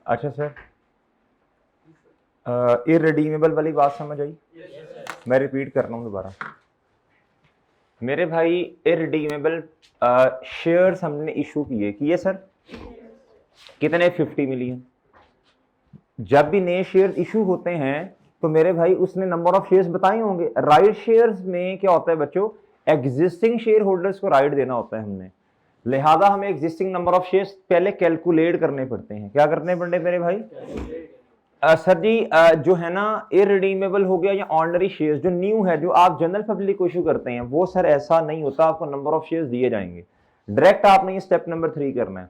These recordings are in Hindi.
अच्छा सर, इररिडीमेबल वाली बात समझ आई? मैं रिपीट कर रहा हूँ दोबारा। मेरे भाई इररिडीमेबल शेयर्स हमने इशू किए सर, कितने? 50 मिलियन। जब भी नए शेयर्स इशू होते हैं तो मेरे भाई उसने नंबर ऑफ शेयर्स बताए होंगे। राइट शेयर्स में क्या होता है बच्चों, एग्जिस्टिंग शेयर होल्डर्स को राइट देना होता है हमने, लिहाजा हमें एग्जिस्टिंग नंबर ऑफ शेयर्स पहले कैलकुलेट करने पड़ते हैं। क्या करने पड़ते मेरे भाई? सर जी जो है ना इररिडीमेबल हो गया या ऑर्डिनरी शेयर्स जो न्यू है, जो आप जनरल पब्लिक को इशू करते हैं, वो सर ऐसा नहीं होता, आपको नंबर ऑफ शेयर्स दिए जाएंगे डायरेक्ट। आपने ये स्टेप नंबर 3 करना है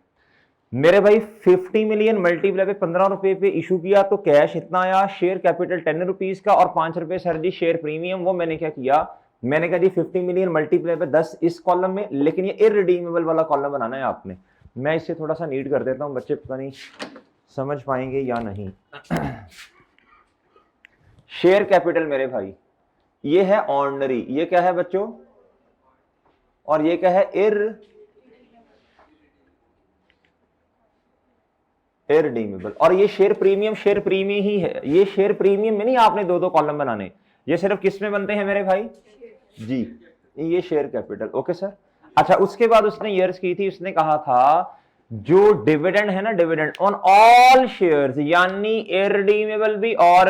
मेरे भाई। 50 मिलियन मल्टीप्लाई पे 15 रुपए पे इशू किया तो कैश इतना आया, शेयर कैपिटल 10 रुपीज का और 5 रुपए सर जी शेयर प्रीमियम। वो मैंने क्या किया, मैंने कहा जी 50 मिलियन मल्टीप्लाई पे 10 इस कॉलम में, लेकिन ये इररिडीमेबल वाला कॉलम बनाना है आपने। मैं इसे थोड़ा सा नीट कर देता हूं, बच्चे पता नहीं समझ पाएंगे या नहीं। शेयर कैपिटल मेरे भाई ये है ऑर्डिनरी, ये क्या है बच्चों, और ये क्या है इररिडीमेबल। और ये शेयर प्रीमियम ही है। ये शेयर प्रीमियम में नहीं आपने दो दो कॉलम बनाने, ये सिर्फ किस में बनते हैं मेरे भाई जी, ये शेयर कैपिटल। Okay sir. अच्छा उसके बाद उसने ईयर्स की थी, उसने कहा था जो डिविडेंड है ना, डिविडेंड ऑन ऑल शेयर्स, यानी इररिडीमेबल भी और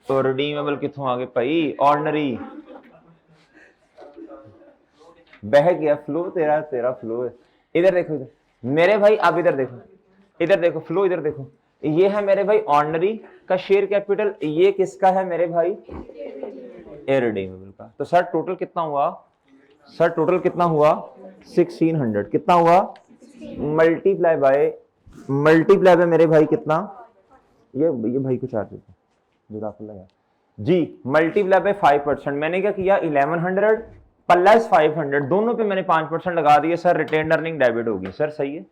तो रिडीमेबल कितों आगे भाई, ऑर्डिनरी। बह गया फ्लो तेरा, तेरा फ्लो है। इधर देखो इधर मेरे भाई, आप इधर देखो, इधर देखो फ्लो, इधर देखो, ये है मेरे भाई ऑर्डिनरी का शेयर कैपिटल, ये किसका है मेरे भाई, इररिडीमेबल का। तो सर टोटल कितना हुआ, सर टोटल कितना हुआ 1600, कितना हुआ मल्टीप्लाई बाय मेरे भाई कितना, ये भाई को चार्ज देते लगा जी, मल्टीप्लाई बाय 5%। मैंने क्या किया 1100 प्लस 500 दोनों पे मैंने 5% लगा दिए सर, रिटेन अर्निंग डेबिट होगी सर, सही है।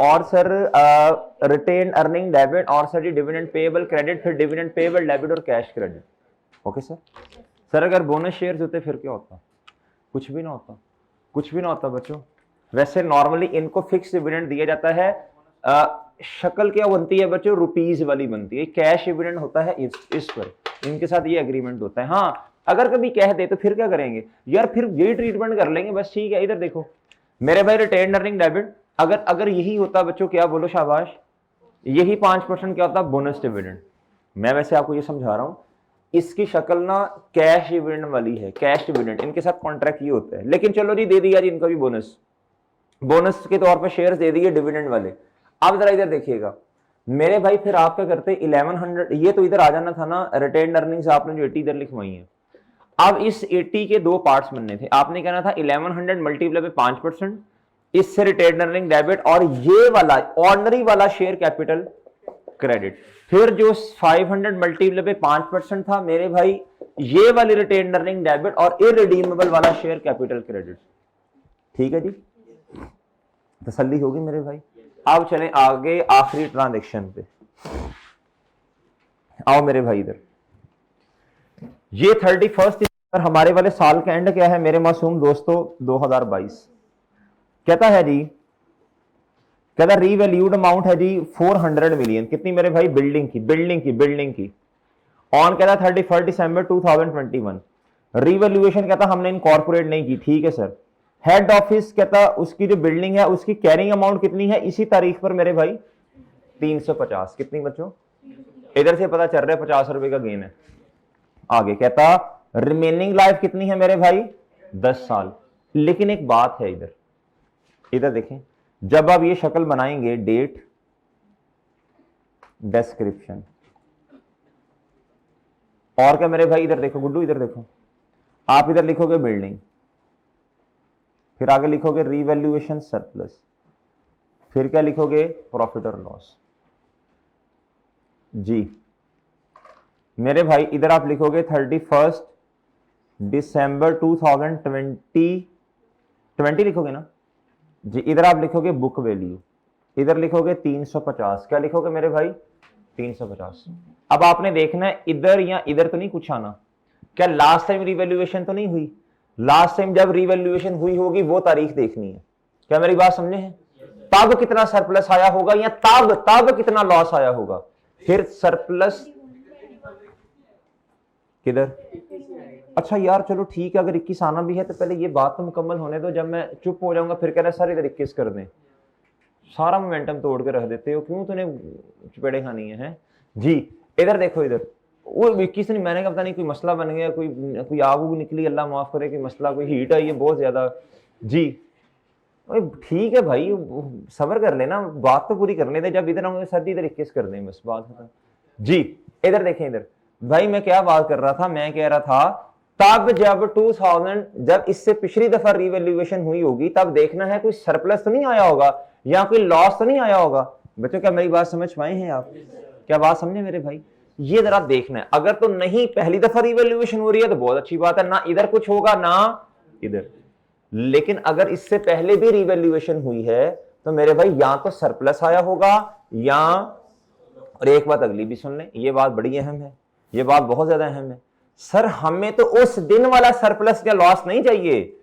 और सर रिटेन अर्निंग डेबिट और सर डिविडेंड पेएबल क्रेडिट, फिर डिविडेंड पेएबल डेबिट और cash credit. Okay sir. Sir अगर बोनस शेयर्स होते फिर क्या होता, कुछ भी ना होता, कुछ भी ना होता बच्चों। वैसे नॉर्मली इनको फिक्स डिविडेंड दिया जाता है, शक्ल क्या बनती है बच्चों, रुपीज वाली बनती है, कैश डिविडेंड होता है इस पर, इनके साथ ये एग्रीमेंट होता है। हाँ अगर कभी कह दे तो फिर क्या करेंगे यार, फिर यही ट्रीटमेंट कर लेंगे बस, ठीक है। इधर देखो मेरे भाई रिटेन अर्निंग डेबिट, अगर यही होता बच्चों, क्या बोलो शाबाश, यही 5% क्या होता बोनस डिविडेंड। मैं वैसे आपको ये समझा रहा हूं, इसकी शक्ल ना कैश डिविडेंड वाली है, कैश डिविडेंड, इनके साथ कॉन्ट्रैक्ट ये होता है। लेकिन चलो जी दे दिया जी इनको भी बोनस, बोनस के तौर पर शेयर्स दे दिए डिविडेंड वाले। अब जरा इधर देखिएगा मेरे भाई, फिर आप क्या करते 1100, ये तो इधर आ जाना था ना, रिटेन अर्निंग्स आपने जो 80 इधर लिखवाई है। अब इस 80 के दो पार्ट्स बनने थे, आपने कहना था 1100 मल्टीप्लाई पे 5%, इससे रिटेन अर्निंग डेबिट, और ये वाला ऑर्डिनरी वाला शेयर कैपिटल क्रेडिट। फिर जो 500 मल्टीप्लाई पे 5% था मेरे भाई, ये वाली रिटेन अर्निंग डेबिट और इररिडीमेबल वाला शेयर कैपिटल क्रेडिट। ठीक है जी, तसल्ली होगी मेरे भाई। अब चलें आगे आखिरी ट्रांजैक्शन पे, आओ मेरे भाई इधर। ये 31 दिसंबर हमारे वाले साल का एंड क्या है मेरे मासूम दोस्तों, 2022। कहता है जी, कहता रीवैल्यूड अमाउंट है जी 400 मिलियन, कितनी मेरे भाई, बिल्डिंग की ऑन कहता 31 दिसंबर 2021। रीवैल्यूएशन कहता हमने इनकॉर्पोरेट नहीं की, ठीक है सर। हेड ऑफिस कहता उसकी जो बिल्डिंग है उसकी कैरिंग अमाउंट कितनी है इसी तारीख पर मेरे भाई 350, कितनी बच्चों, इधर से पता चल रहा है 50 रुपए का गेन है। आगे कहता रिमेनिंग लाइफ कितनी है मेरे भाई 10 साल। लेकिन एक बात है इधर देखें, जब आप ये शक्ल बनाएंगे, डेट डिस्क्रिप्शन, और क्या मेरे भाई, इधर देखो गुड्डू, इधर देखो, आप इधर लिखोगे बिल्डिंग, फिर आगे लिखोगे रीवैल्यूएशन सरप्लस, फिर क्या लिखोगे प्रॉफिट और लॉस जी। मेरे भाई इधर आप लिखोगे 31 दिसंबर 2020 लिखोगे ना जी। इधर आप लिखोगे बुक वैल्यू, इधर लिखोगे 350, क्या लिखोगे मेरे भाई 350। अब आपने देखना है इधर या इधर तो नहीं कुछ आना, क्या लास्ट टाइम रिवैल्यूएशन तो नहीं हुई, लास्ट टाइम जब रिवैल्यूएशन हुई होगी वो तारीख देखनी है, क्या मेरी बात समझे हैं। तब कितना सरप्लस आया होगा या तब तब कितना लॉस आया होगा। फिर सरप्लस किधर, अच्छा यार चलो ठीक है, अगर 21 आना भी है तो पहले ये बात तो मुकम्मल होने दो। जब मैं चुप हो जाऊंगा फिर कहना सर इधर 21 कर दें, सारा मोमेंटम तोड़ के रख देते हो, क्यों तूने चपेड़े खानी है जी। इधर देखो, इधर वो 21 नहीं, मैंने कहा पता नहीं कोई मसला बन गया, कोई आग उग निकली, अल्लाह माफ करे, कि मसला कोई हीट आई है बहुत ज्यादा जी। ठीक है भाई, सब्र कर लेना, बात तो पूरी करने दे। जब इधर आऊंगे सर्दी, इधर 21 कर दें बस, बात खत्म जी। इधर देखें, इधर भाई मैं क्या बात कर रहा था, मैं कह रहा था तब जब 2000 जब इससे पिछली दफा रिवैल्यूएशन हुई होगी तब देखना है कोई सरप्लस तो नहीं आया होगा या कोई लॉस तो नहीं आया होगा। बच्चों क्या मेरी बात समझ पाए हैं आप, क्या बात समझे मेरे भाई, ये जरा देखना है। अगर तो नहीं पहली दफा रिवैल्यूएशन हो रही है तो बहुत अच्छी बात है, ना इधर कुछ होगा ना इधर। लेकिन अगर इससे पहले भी रिवैल्यूएशन हुई है तो मेरे भाई या तो सरप्लस आया होगा या, और एक बात अगली भी सुन लें, ये बात बड़ी अहम है, ये बात बहुत ज्यादा अहम है। सर हमें तो उस दिन वाला सरप्लस या लॉस नहीं चाहिए।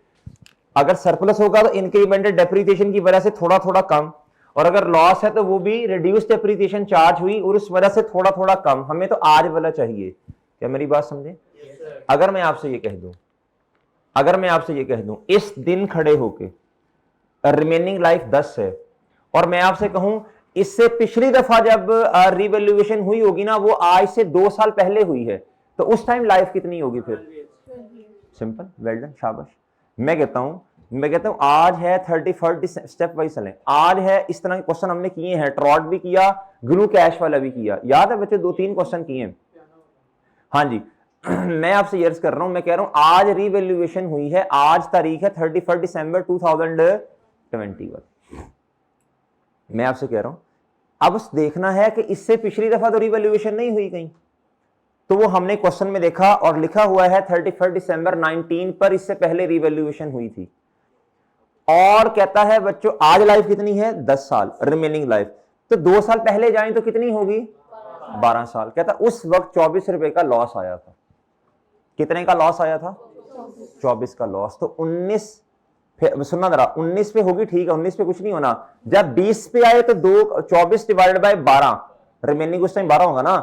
अगर सरप्लस होगा तो इंक्रीमेंटल डेप्रिसिएशन की वजह से थोड़ा थोड़ा कम, और अगर लॉस है तो वो भी रिड्यूस डेप्रिसिएशन चार्ज हुई और उस वजह से थोड़ा थोड़ा कम। हमें तो आज वाला चाहिए, क्या मेरी बात समझे। अगर मैं आपसे ये कह दूं, अगर मैं आपसे ये कह दूं इस दिन खड़े होके रिमेनिंग लाइफ 10 है, और मैं आपसे कहूं इससे पिछली दफा जब रिवैल्यूएशन हुई होगी ना वो आज से 2 साल पहले हुई है, तो उस टाइम लाइफ कितनी होगी फिर। सिंपल, वेल डन, शाबाश। मैं कहता हूं आज है 31 स्टेप वाइज चलें। आज है, इस तरह के क्वेश्चन हमने किए हैं, ट्रॉट भी किया, ग्लू कैश वाला भी किया, याद है बच्चे, 2-3 क्वेश्चन किए हैं। हाँ जी मैं आपसे यर्स कर रहा हूं, मैं कह रहा हूं आज रिवैल्यूएशन हुई है, आज तारीख है 31 दिसंबर 2021। मैं आपसे कह रहा हूं अब देखना है कि इससे पिछली दफा तो रिवैल्यूएशन नहीं हुई कहीं, तो वो हमने क्वेश्चन में देखा और लिखा हुआ है 31 दिसंबर 19 पर इससे पहले रिवैल्यूएशन हुई थी। और कहता है बच्चों आज लाइफ कितनी है 10 साल रिमेनिंग लाइफ, तो 2 साल पहले जाएं तो कितनी होगी 12 साल। कहता उस वक्त 24 रुपए का लॉस आया था। कितने का लॉस आया था 24 का लॉस। तो 19 सुनना जरा, 19 पे होगी ठीक है, 19 पे कुछ नहीं होना। जब 20 पे आए तो 24 डिवाइडेड बाय 12, रिमेनिंग उस टाइम 12 होगा ना,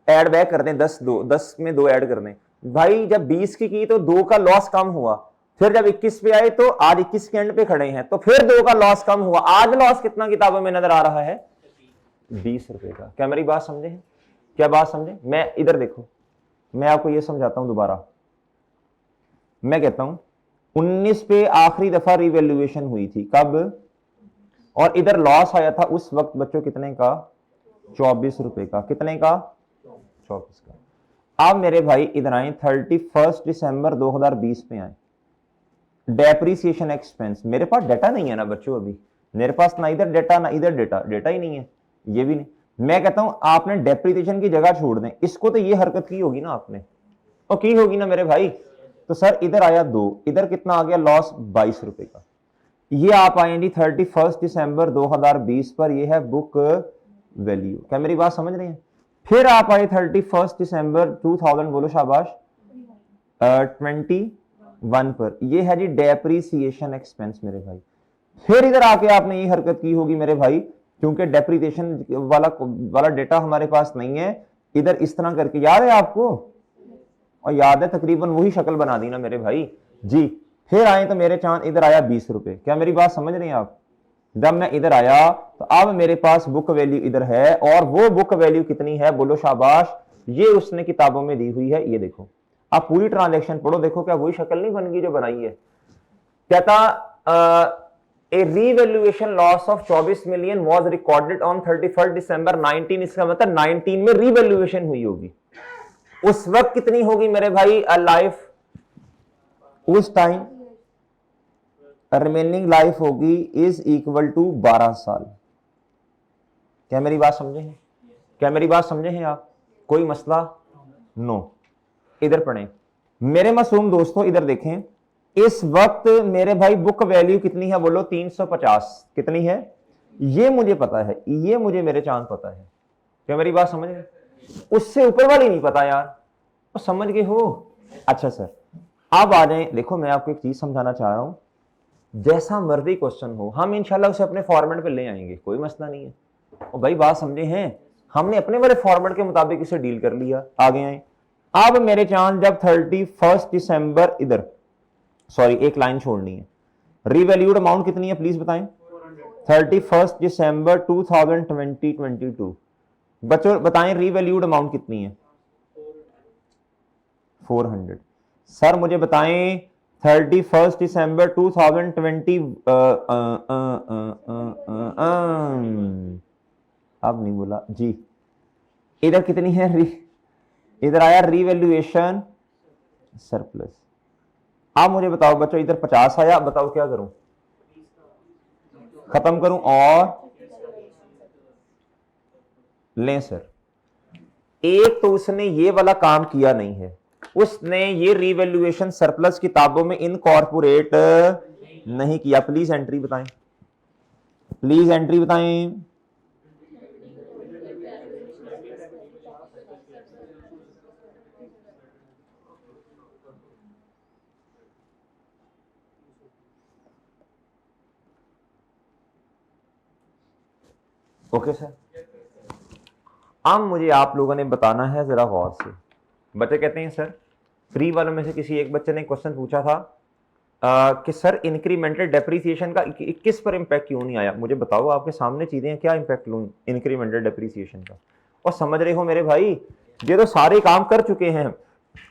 ऐड बैक कर दें 10 में 2 ऐड कर दें भाई। जब 20 की तो 2 का लॉस कम हुआ, फिर जब 21 पे आए तो आज 21 के एंड पे खड़े हैं तो फिर 2 का लॉस कम हुआ। आज लॉस कितना किताबों में नजर आ रहा है 20 रुपए का। क्या मेरी बात समझे, क्या बात समझे। मैं इधर देखो, मैं आपको यह समझाता हूं दोबारा। मैं कहता हूं 19 पे आखिरी दफा रिवैल्यूएशन हुई थी, कब, और इधर लॉस आया था उस वक्त बच्चों कितने का 24 रुपए का। कितने का 24 का। अब मेरे भाई इधर आए 31 दिसंबर 2020 में आए। डेप्रीसिएशन एक्सपेंस, मेरे पास डेटा नहीं है ना बच्चों, अभी मेरे पास ना इधर डेटा ना इधर डेटा, डेटा ही नहीं है, ये भी नहीं। मैं कहता हूं आपने डेप्रीसिएशन की जगह छोड़ दें इसको, तो ये हरकत की होगी ना आपने, और की होगी ना मेरे भाई। तो सर इधर आया 2, इधर कितना आ गया लॉस 22 रुपए का। ये आप आएंगे 31 दिसंबर 2020 पर, ये है बुक वैल्यू। क्या मेरी बात समझ रहे हैं। फिर आप आए 31 दिसंबर 2000, बोलो शाबाश, 21 पर, ये है जी डेप्रीसिएशन एक्सपेंस मेरे भाई। फिर इधर आके आपने ये हरकत की होगी मेरे भाई, क्योंकि डेप्रीसिएशन वाला डेटा हमारे पास नहीं है। इधर इस तरह करके, याद है आपको, और याद है तकरीबन वही शक्ल बना दी ना मेरे भाई जी। फिर आए तो मेरे चांद इधर आया 20 रुपए। क्या मेरी बात समझ रहे हैं आप। जब मैं इधर आया तो अब मेरे पास बुक वैल्यू इधर है, और वो बुक वैल्यू कितनी है, बोलो शाबाश, ये उसने किताबों में दी हुई है। ये देखो, आप पूरी ट्रांजैक्शन पढ़ो, देखो क्या वही शक्ल नहीं बन गई जो बनाई है। कहता a revaluation loss of 24 million was recorded on 31 December 19। इसका मतलब 19 में रीवैल्यूएशन हुई होगी। उस वक्त कितनी होगी मेरे भाई लाइफ, उस टाइम रिमेनिंग लाइफ होगी इज इक्वल टू 12 साल। क्या मेरी बात समझे हैं, क्या मेरी बात समझे हैं आप, कोई मसला नो। इधर पढ़ें मेरे मासूम दोस्तों, इधर देखें, इस वक्त मेरे भाई बुक वैल्यू कितनी है, बोलो 350। कितनी है ये मुझे पता है, ये मुझे मेरे चांद पता है। क्या मेरी बात समझ गए, उससे ऊपर वाली नहीं पता यार, तो समझ गए हो। अच्छा सर अब आ जाए, देखो मैं आपको एक चीज समझाना चाह रहा हूं। जैसा मर्जी क्वेश्चन हो हम इंशाल्लाह उसे अपने फॉर्मेट पे ले आएंगे, कोई मसला नहीं है। और भाई बात समझे हैं, हमने अपने वाले फॉर्मेट के मुताबिक इसे डील कर लिया, आगे आए। अब मेरे चांद जब 31 दिसंबर, इधर सॉरी एक लाइन छोड़नी है, रीवैल्यूड अमाउंट कितनी है प्लीज बताएं। 31 दिसंबर 2022, बच्चों बताएं रीवैल्यूड अमाउंट कितनी है। 400। सर मुझे बताएं 31 दिसंबर 2020, अब नहीं बोला जी, इधर कितनी है इधर आया रीवैल्यूएशन सरप्लस। अब मुझे बताओ बच्चों, इधर 50 आया, बताओ क्या करूं, खत्म करूं और लें सर। एक तो उसने ये वाला काम किया नहीं है, उसने ये रीवैल्यूएशन सरप्लस किताबों में इनकॉर्पोरेट नहीं किया। प्लीज एंट्री बताएं, प्लीज एंट्री बताएं। ओके सर, अब मुझे आप लोगों ने बताना है जरा गौर से। बच्चे कहते हैं सर, फ्री वालों में से किसी एक बच्चे ने क्वेश्चन पूछा था कि सर इंक्रीमेंटल डेप्रिसिएशन का 21 पर इंपैक्ट क्यों नहीं आया। मुझे बताओ, आपके सामने चीजें क्या इंपैक्ट लूं इंक्रीमेंटल डेप्रिसिएशन का। और समझ रहे हो मेरे भाई, ये तो सारे काम कर चुके हैं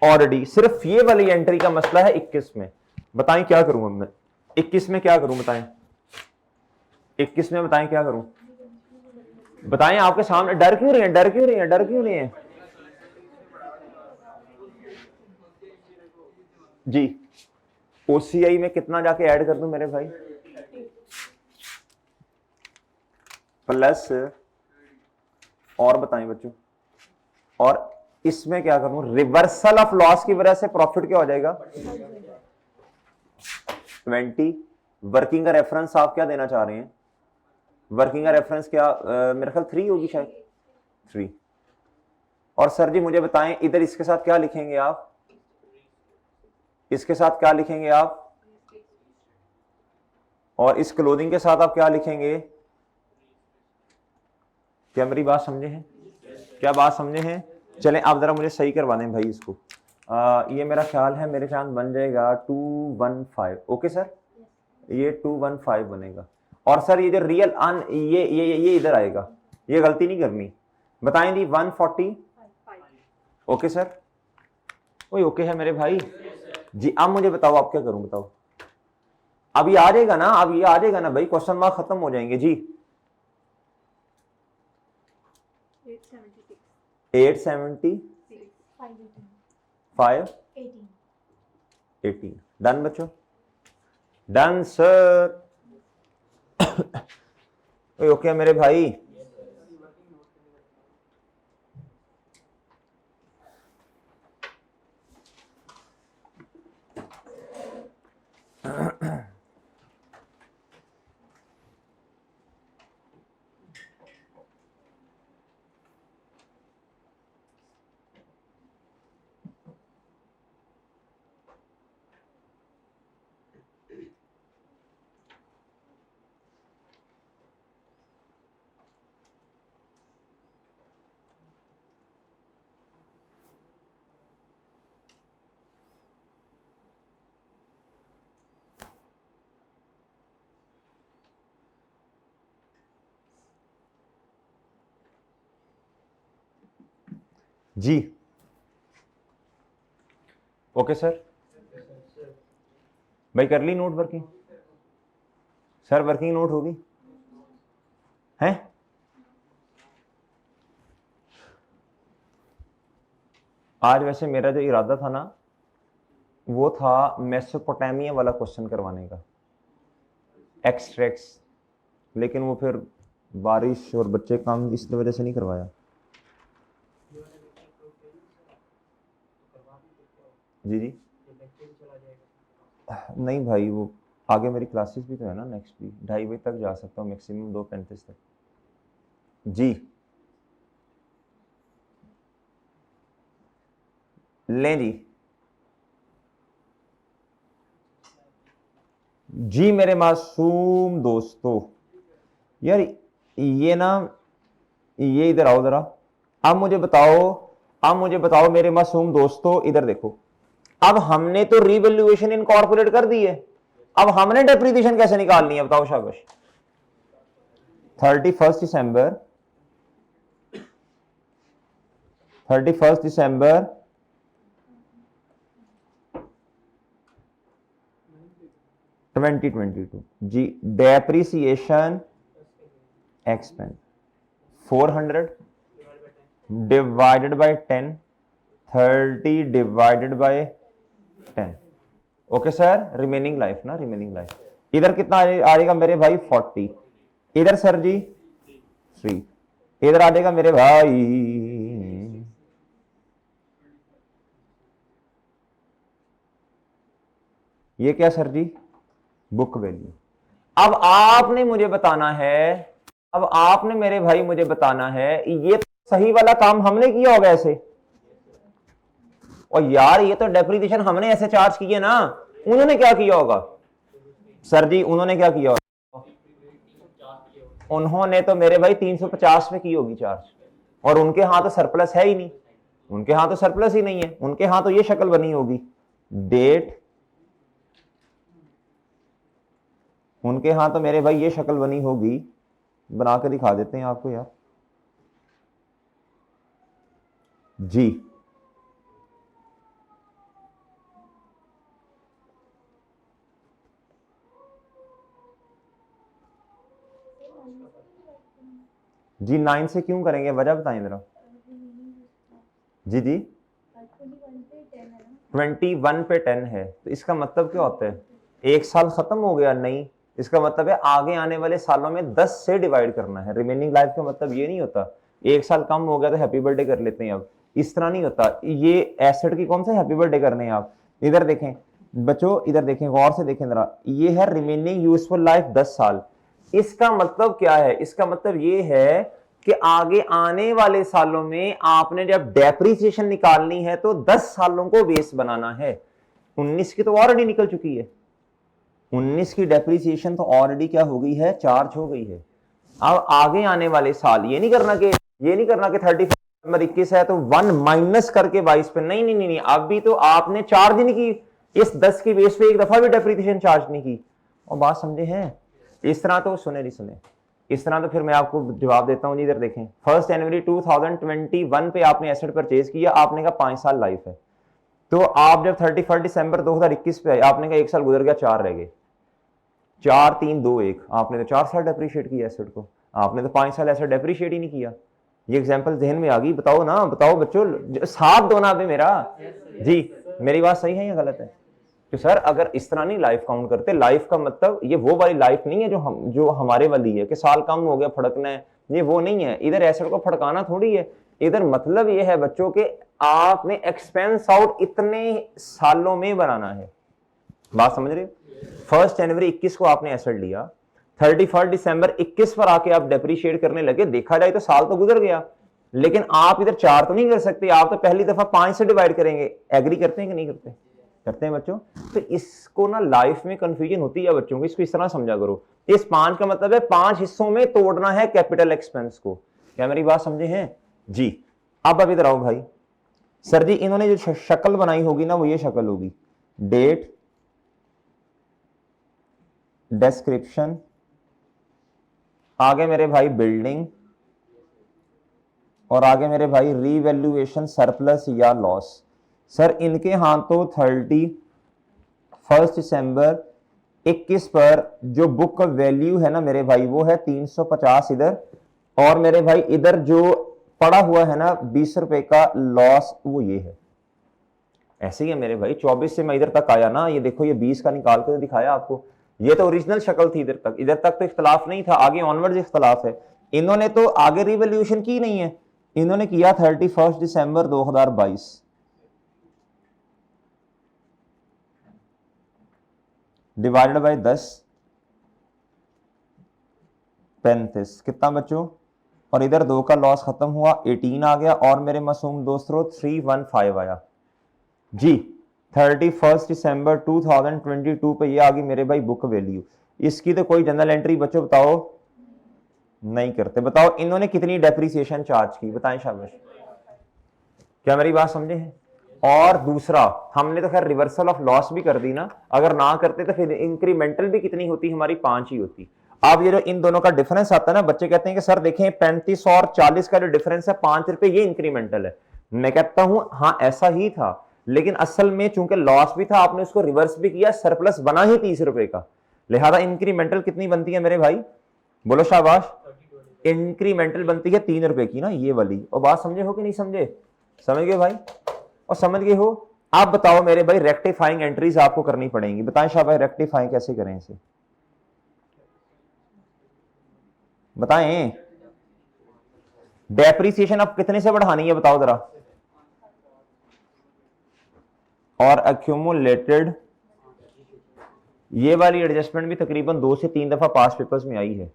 ऑलरेडी, सिर्फ ये वाली एंट्री का मसला है 21 में। बताएं क्या करूं अब मैं 21 में, क्या करूं बताएं 21 में, बताएं क्या करूं बताएं। आपके सामने डर क्यों रहे हैं, डर क्यों रहे हैं, डर क्यों रहे हैं जी। ओसीआई में कितना जाके ऐड कर दूं मेरे भाई, प्लस, और बताएं बच्चों, और इसमें क्या करूं, रिवर्सल ऑफ लॉस की वजह से प्रॉफिट क्या हो जाएगा 20। वर्किंग का रेफरेंस आप क्या देना चाह रहे हैं, वर्किंग का रेफरेंस क्या मेरा ख्याल 3 होगी शायद, 3। और सर जी मुझे बताएं, इधर इसके साथ क्या लिखेंगे आप, इसके साथ क्या लिखेंगे आप, और इस क्लोजिंग के साथ आप क्या लिखेंगे। क्या मेरी बात समझे हैं, क्या बात समझे हैं। चलें आप जरा मुझे सही करवा दें भाई इसको। ये मेरा ख्याल है मेरे ख्याल बन जाएगा 215। ओके सर, ये 215 बनेगा। और सर ये जो रियल अन ये इधर आएगा, ये गलती नहीं करनी। बताएं जी 140। ओके सर, वही ओके है मेरे भाई जी। अब मुझे बताओ आप क्या करूं, बताओ। अब ये आ जाएगा ना, अब ये आ जाएगा ना भाई, क्वेश्चन मार्क खत्म हो जाएंगे जी। 870 518 डन बच्चों, डन सर। ओके मेरे भाई, जी ओके सर। भाई कर ली note working, sir working note होगी है। आज वैसे मेरा जो इरादा था ना, वो था मेसोपोटामिया वाला क्वेश्चन करवाने का, एक्सट्रैक्ट्स, लेकिन वो फिर बारिश और बच्चे काम इस वजह से नहीं करवाया। जी जी नहीं भाई, वो आगे मेरी क्लासेस भी तो है ना, नेक्स्ट वीक 2:30 बजे तक जा सकता हूँ, मैक्सिमम 2:35 तक जी। लें जी, जी मेरे मासूम दोस्तों, यार ये ना, ये इधर आओ जरा। अब मुझे बताओ, अब मुझे बताओ मेरे मासूम दोस्तों, इधर देखो। अब हमने तो रीवैल्यूएशन इनकॉर्पोरेट कर दी है, अब हमने डेप्रिसिएशन कैसे निकालनी है बताओ शाबाश। 31 दिसंबर 31 दिसंबर 2022 जी, depreciation expense 400 divided by 10, 30 divided by 10। Okay sir, remaining life ना, रिमेनिंग लाइफ इधर कितना आ जाएगा मेरे भाई 40, इधर सर जी 3, इधर आ जाएगा मेरे भाई, ये क्या सर जी, बुक वैल्यू। अब आपने मुझे बताना है, अब आपने मेरे भाई मुझे बताना है, ये सही वाला काम हमने किया होगा ऐसे, और यार ये तो डेप्रिसिएशन हमने ऐसे चार्ज किए ना, उन्होंने क्या किया होगा सर जी, उन्होंने क्या किया होगा, उन्होंने तो मेरे भाई 350 में की होगी चार्ज, और उनके हाथ तो सरप्लस है ही नहीं, उनके हाथ तो सरप्लस ही नहीं है, उनके हाथ तो ये शक्ल बनी होगी, डेट, उनके यहां तो मेरे भाई ये शक्ल बनी होगी, बना के दिखा देते हैं आपको यार जी। जी 9 से क्यों करेंगे, वजह बताएं जरा। जी जी 21 पे 10 है, तो इसका मतलब क्या होता है, एक साल खत्म हो गया, नहीं, इसका मतलब है आगे आने वाले सालों में 10 से डिवाइड करना है। रिमेनिंग लाइफ का मतलब ये नहीं होता एक साल कम हो गया तो हैप्पी बर्थडे कर लेते हैं, अब इस तरह नहीं होता, ये एसेट की कौन सा हैप्पी बर्थडे करने हैं आप। इधर देखें बच्चों, इधर देखें, गौर से देखें जरा, ये है रिमेनिंग यूजफुल लाइफ 10 साल। इसका मतलब क्या है, इसका मतलब ये है कि आगे आने वाले सालों में आपने जब डेप्रिसिएशन निकालनी है तो 10 सालों को बेस बनाना है। 19 की तो ऑलरेडी निकल चुकी है, 19 की डेप्रिसिएशन तो ऑलरेडी क्या हो गई है, चार्ज हो गई है। अब आगे आने वाले साल ये नहीं करना कि, ये नहीं करना कि 31 है तो 1 माइनस करके 22 पे, नहीं नहीं नहीं, अभी तो आपने चार्ज ही नहीं की, इस 10 की बेस पे एक दफा भी डेप्रिसिएशन चार्ज नहीं की। और बात समझे हैं, इस तरह तो सुने नहीं सुने, इस तरह तो फिर मैं आपको जवाब देता हूं जी। इधर देखें 1 जनवरी 2021 पे आपने एसेट परचेज किया, आपने कहा 5 साल लाइफ है, तो आप जब 31 दिसंबर 2021 पे आए, आपने कहा 1 साल गुजर गया, 4 रह गए, 4 3 2 1, आपने तो 4 साल डेप्रिशिएट किया एसेट को, आपने तो 5 साल एसेट डेप्रिशिएट ही नहीं किया। ये एग्जांपल जहन में आ गई, बताओ ना, बताओ बच्चों, साथ दो ना अभी मेरा जी, मेरी बात सही है या गलत है। तो सर अगर इस तरह नहीं लाइफ काउंट करते, लाइफ का मतलब ये वो वाली लाइफ नहीं है जो हमारे वाली है कि साल कम हो गया फड़कना है, ये वो नहीं है, इधर एसेट को फड़काना थोड़ी है, इधर मतलब ये है बच्चों के आपने एक्सपेंस आउट इतने सालों में बनाना है। बात समझ रहे हो, 1 जनवरी 21 को आपने एसेट लिया, 31 दिसंबर 21 पर आके आप डेप्रिशिएट करने लगे, देखा जाए तो साल तो गुजर गया, लेकिन आप इधर 4 तो नहीं कर सकते, आप तो पहली दफा 5 से डिवाइड करेंगे। एग्री करते हैं कि नहीं करते, करते हैं बच्चों। तो इसको ना लाइफ में कंफ्यूजन होती है बच्चों को, इसको इस तरह समझा करो, इस 5 का मतलब है 5 हिस्सों में तोड़ना है कैपिटल एक्सपेंस को। क्या मेरी बात समझे हैं जी। अब इधर आओ भाई, सर जी इन्होंने जो शक्ल बनाई होगी ना वो ये शक्ल होगी, डेट, डिस्क्रिप्शन, आगे मेरे भाई बिल्डिंग, और आगे मेरे भाई रीवैल्यूएशन सरप्लस या लॉस। सर इनके हाथों 31 दिसंबर 21 पर जो बुक का वैल्यू है ना मेरे भाई वो है 350 इधर, और मेरे भाई इधर जो पड़ा हुआ है ना 20 रुपए का लॉस वो ये है। ऐसे ही है मेरे भाई, 24 से मैं इधर तक आया ना, ये देखो ये 20 का निकाल कर दिखाया आपको, ये तो ओरिजिनल शक्ल थी, इधर तक तो इख्तलाफ नहीं था, आगे ऑनवर्ड इख्तलाफ है। इन्होंने तो आगे रिवोल्यूशन की नहीं है, इन्होंने किया 31 दिसंबर 2022, डिवाइडेड बाय 10, 35 कितना बच्चों, और इधर 2 का लॉस खत्म हुआ, 18 आ गया, और मेरे मासूम दोस्तों 315 आया जी। 31 दिसंबर 2022 पे ये आ गई मेरे भाई बुक वैल्यू। इसकी तो कोई जनरल एंट्री बच्चों बताओ नहीं करते। बताओ इन्होंने कितनी डेप्रिसिएशन चार्ज की, बताएं शाबाश। क्या मेरी बात समझे हैं? और दूसरा, हमने तो खैर रिवर्सल ऑफ लॉस भी कर दी ना, अगर ना करते तो फिर इंक्रीमेंटल भी कितनी होती हमारी, 5 ही होती। अब ये जो इन दोनों का डिफरेंस आता है ना, बच्चे कहते हैं कि सर देखें 35 और 40 का जो डिफरेंस है 5 रुपए, ये इंक्रीमेंटल है। मैं कहता हूं हाँ ऐसा ही था, लेकिन असल में चूंकि लॉस भी था आपने उसको रिवर्स भी किया, सरप्लस बना ही 30 रुपए का, लिहाजा इंक्रीमेंटल कितनी बनती है मेरे भाई, बोलो शाबाश। इंक्रीमेंटल बनती है 3 रुपए की ना, ये वाली। और बात समझे हो कि नहीं समझे? समझ गए भाई? और समझ गए हो? आप बताओ मेरे भाई, रेक्टिफाइंग एंट्रीज आपको करनी पड़ेंगी, बताएं शाबाश रेक्टिफाइंग कैसे करें इसे, बताएं। डेप्रीसिएशन अब कितने से बढ़ानी है बताओ जरा, और एक्यूमुलेटेड, ये वाली एडजस्टमेंट भी तकरीबन 2 से 3 दफा पास पेपर्स में आई है।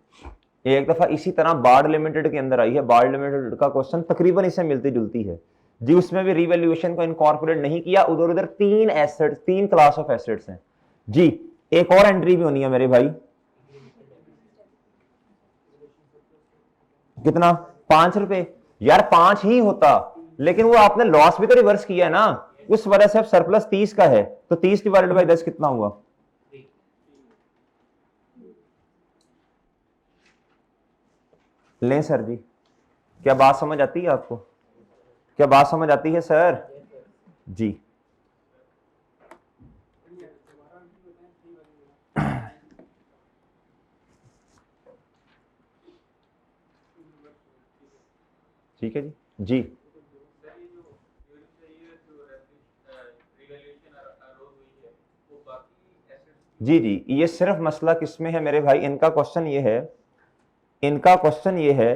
एक दफा इसी तरह बार्ड लिमिटेड के अंदर आई है, बार्ड लिमिटेड का क्वेश्चन तकरीबन इससे मिलती जुलती है जी, उसमें भी रिवैल्यूएशन को इनकॉर्पोरेट नहीं किया, उधर उधर 3 एसेट्स, 3 क्लास ऑफ एसेट्स हैं जी। एक और एंट्री भी होनी है मेरे भाई, कितना, 5 रुपए। यार 5 ही होता, लेकिन वो आपने लॉस भी तो रिवर्स किया है ना, उस वजह से अब सरप्लस 30 का है, तो 30 डिवाइडेड बाई 10 कितना हुआ? लें सर जी, क्या बात समझ आती है आपको? क्या बात समझ आती है सर जी? ठीक है जी। जी जी जी, ये सिर्फ मसला किसमें है मेरे भाई, इनका क्वेश्चन ये है, इनका क्वेश्चन ये है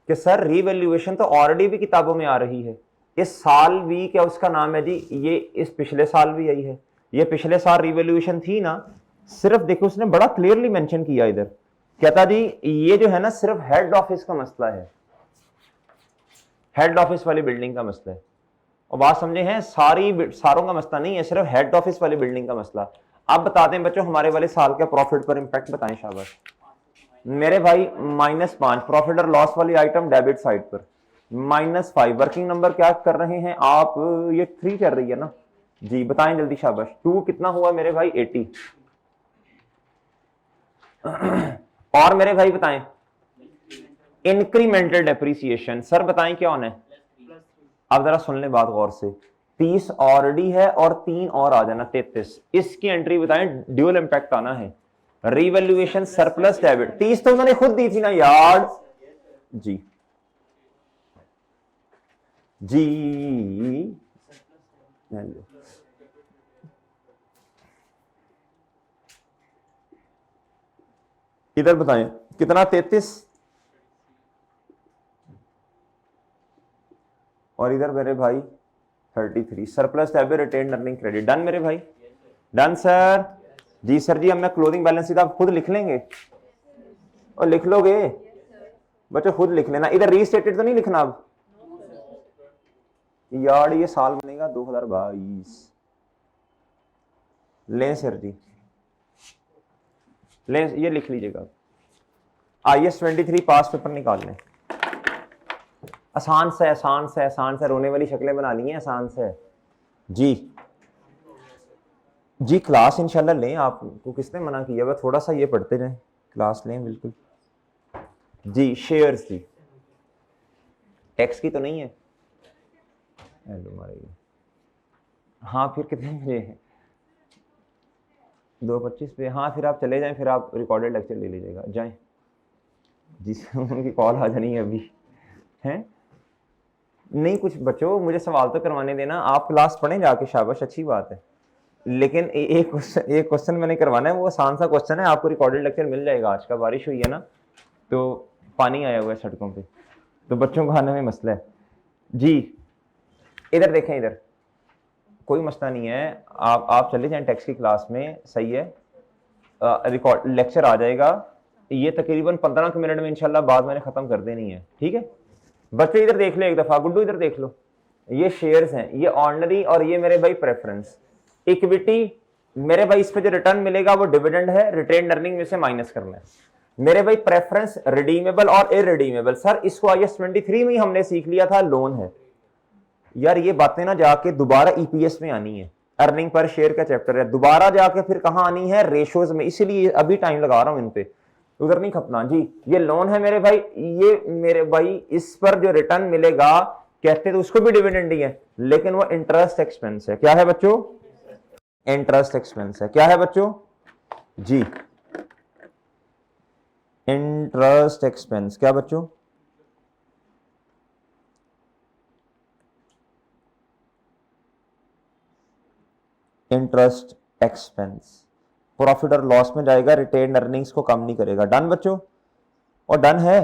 कि सर रीवैल्यूएशन तो ऑलरेडी भी किताबों में आ रही है, इस साल भी, क्या उसका नाम है जी, ये इस पिछले साल भी आई है, ये पिछले साल रीवैल्यूएशन थी ना। सिर्फ देखो उसने बड़ा क्लियरली मेंशन किया इधर, कहता जी ये जो है ना सिर्फ हेड ऑफिस का मसला है, हेड ऑफिस वाली बिल्डिंग का मसला है। और बात समझे हैं, सारों का मसला नहीं है, सिर्फ हेड ऑफिस वाली बिल्डिंग का मसला। अब बताते हैं बच्चों हमारे वाले साल के प्रॉफिट पर इंपैक्ट बताएं शाबाश मेरे भाई। -5 प्रॉफिट और लॉस वाली आइटम डेबिट साइड पर, -5 वर्किंग नंबर क्या कर रहे हैं आप, ये 3 कर रही है ना जी, बताएं जल्दी शाबाश। 2 कितना हुआ मेरे भाई, 80। और मेरे भाई बताएं इंक्रीमेंटल डेप्रिसिएशन, सर बताएं क्या होना है। अब जरा सुन ले बात गौर से, 30 ऑलरेडी है और 3 और आ जाना 33, इसकी एंट्री बताएं, ड्यूअल इंपैक्ट आना है, रिवैल्यूएशन सरप्लस डेबिट। 30 तो उन्होंने खुद दी थी ना यार जी जी। इधर बताएं कितना, 33, और इधर मेरे भाई 33, surplus debit retain earning credit. Done मेरे भाई, done sir ji. Sir ji हम क्लोजिंग बैलेंस शीट आप खुद लिख लेंगे, और लिख लोगे बच्चों, खुद लिख लेना, इधर रीस्टेटेड तो नहीं लिखना अब यार, ये साल बनेगा 2022। लें सर जी, लें, ये लिख लीजिएगा, IAS 23 पास पेपर निकाल लें, आसान से आसान से आसान से, रोने वाली शक्लें बना ली हैं आसान से जी जी। क्लास इंशाल्लाह लें, आपको किसने मना किया, वह थोड़ा सा ये पढ़ते रहें, क्लास लें बिल्कुल जी। शेयर्स जी, टैक्स की तो नहीं है, हाँ फिर कितने बजे है, 2:25 पे, हाँ फिर आप चले जाएं, फिर आप रिकॉर्डेड लेक्चर ले लीजिएगा, जाएं जी। उनकी कॉल आ जानी है अभी, हैं नहीं कुछ बच्चों, मुझे सवाल तो करवाने देना, आप क्लास पढ़ें जाके, शाबाश अच्छी बात है, लेकिन एक क्वेश्चन मैंने करवाना है, वो आसान सा क्वेश्चन है, आपको रिकॉर्डेड लेक्चर मिल जाएगा। आज का बारिश हुई है ना, तो पानी आया हुआ है सड़कों पे, तो बच्चों को आने में मसला है जी। इधर देखें, इधर कोई मसला नहीं है, आप चले जाएं टैक्स की क्लास में, सही है, रिकॉर्ड लेक्चर आ जाएगा, ये तकरीबन 15 मिनट में इंशाल्लाह बाद मैंने खत्म कर देनी है, ठीक है बच्चे। इधर देख लो एक दफा, गुड्डू इधर देख लो, ये शेयर्स हैं, ये ऑर्डिनरी और ये मेरे भाई प्रेफरेंस। इक्विटी मेरे भाई इस पे जो रिटर्न मिलेगा वो डिविडेंड है, रिटेन अर्निंग में से माइनस करना है। मेरे भाई प्रेफरेंस रिडीमेबल और इररिडीमेबल, सर इसको IAS 23 में ही हमने सीख लिया था, लोन है यार। ये बातें ना जाके दोबारा EPS में आनी है, अर्निंग पर शेयर का चैप्टर है, दोबारा जाके फिर कहां आनी है, रेशोज में, इसीलिए अभी टाइम लगा रहा हूं इन पे, उधर नहीं खपना जी। ये लोन है मेरे भाई, ये मेरे भाई इस पर जो रिटर्न मिलेगा कहते तो उसको भी डिविडेंड ही है, लेकिन वो इंटरेस्ट एक्सपेंस है। क्या है बच्चों? इंटरेस्ट एक्सपेंस है। क्या है बच्चों जी? Interest expense. क्या बच्चों? इंटरेस्ट एक्सपेंस प्रॉफिट और लॉस में जाएगा, रिटेन अर्निंग्स को कम नहीं करेगा। डन बच्चों? और डन है।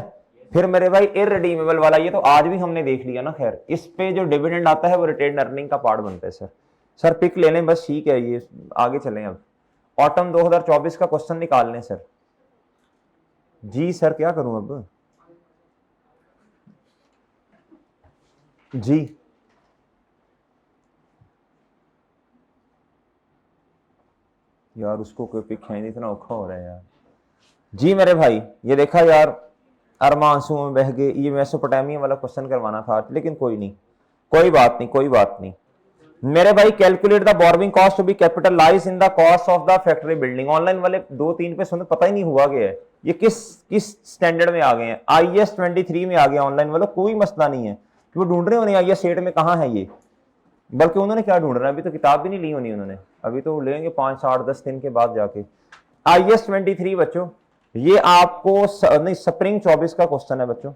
फिर मेरे भाई इररिडीमेबल वाला, ये तो आज भी हमने देख लिया ना, खैर इस पे जो डिविडेंड आता है वो रिटेन अर्निंग का पार्ट बनता है। सर पिक ले लें बस, ठीक है, ये आगे चलें। अब ऑटम 2024 का क्वेश्चन निकाल लें सर। जी सर क्या करूं अब जी? यार उसको कोई पिक है नहीं, इतना औखा हो रहा है यार। जी मेरे भाई ये देखा यार, अरमा आंसुओं में बह गए, ये मेसोपोटामिया वाला क्वेश्चन करवाना था, लेकिन कोई नहीं, कोई बात नहीं, कोई बात नहीं। मेरे भाई calculate the borrowing cost to be capitalize in the cost of the factory building. Online वाले 2-3 पे सुन, पता ही नहीं हुआ गया है ये किस स्टैंडर्ड में आ गए हैं। IAS 23 में आ गया ऑनलाइन वालों, कोई मसला नहीं है कि वो ढूंढ रहे होने IAS 8 में कहाँ है ये, बल्कि उन्होंने क्या ढूंढ रहा है, अभी तो किताब भी नहीं ली होनी उन्होंने, अभी तो लेंगे 5, 8, 10 दिन के बाद जाके। IAS 23 बच्चों, ये आपको नहीं स्प्रिंग 24 का क्वेश्चन है बच्चों,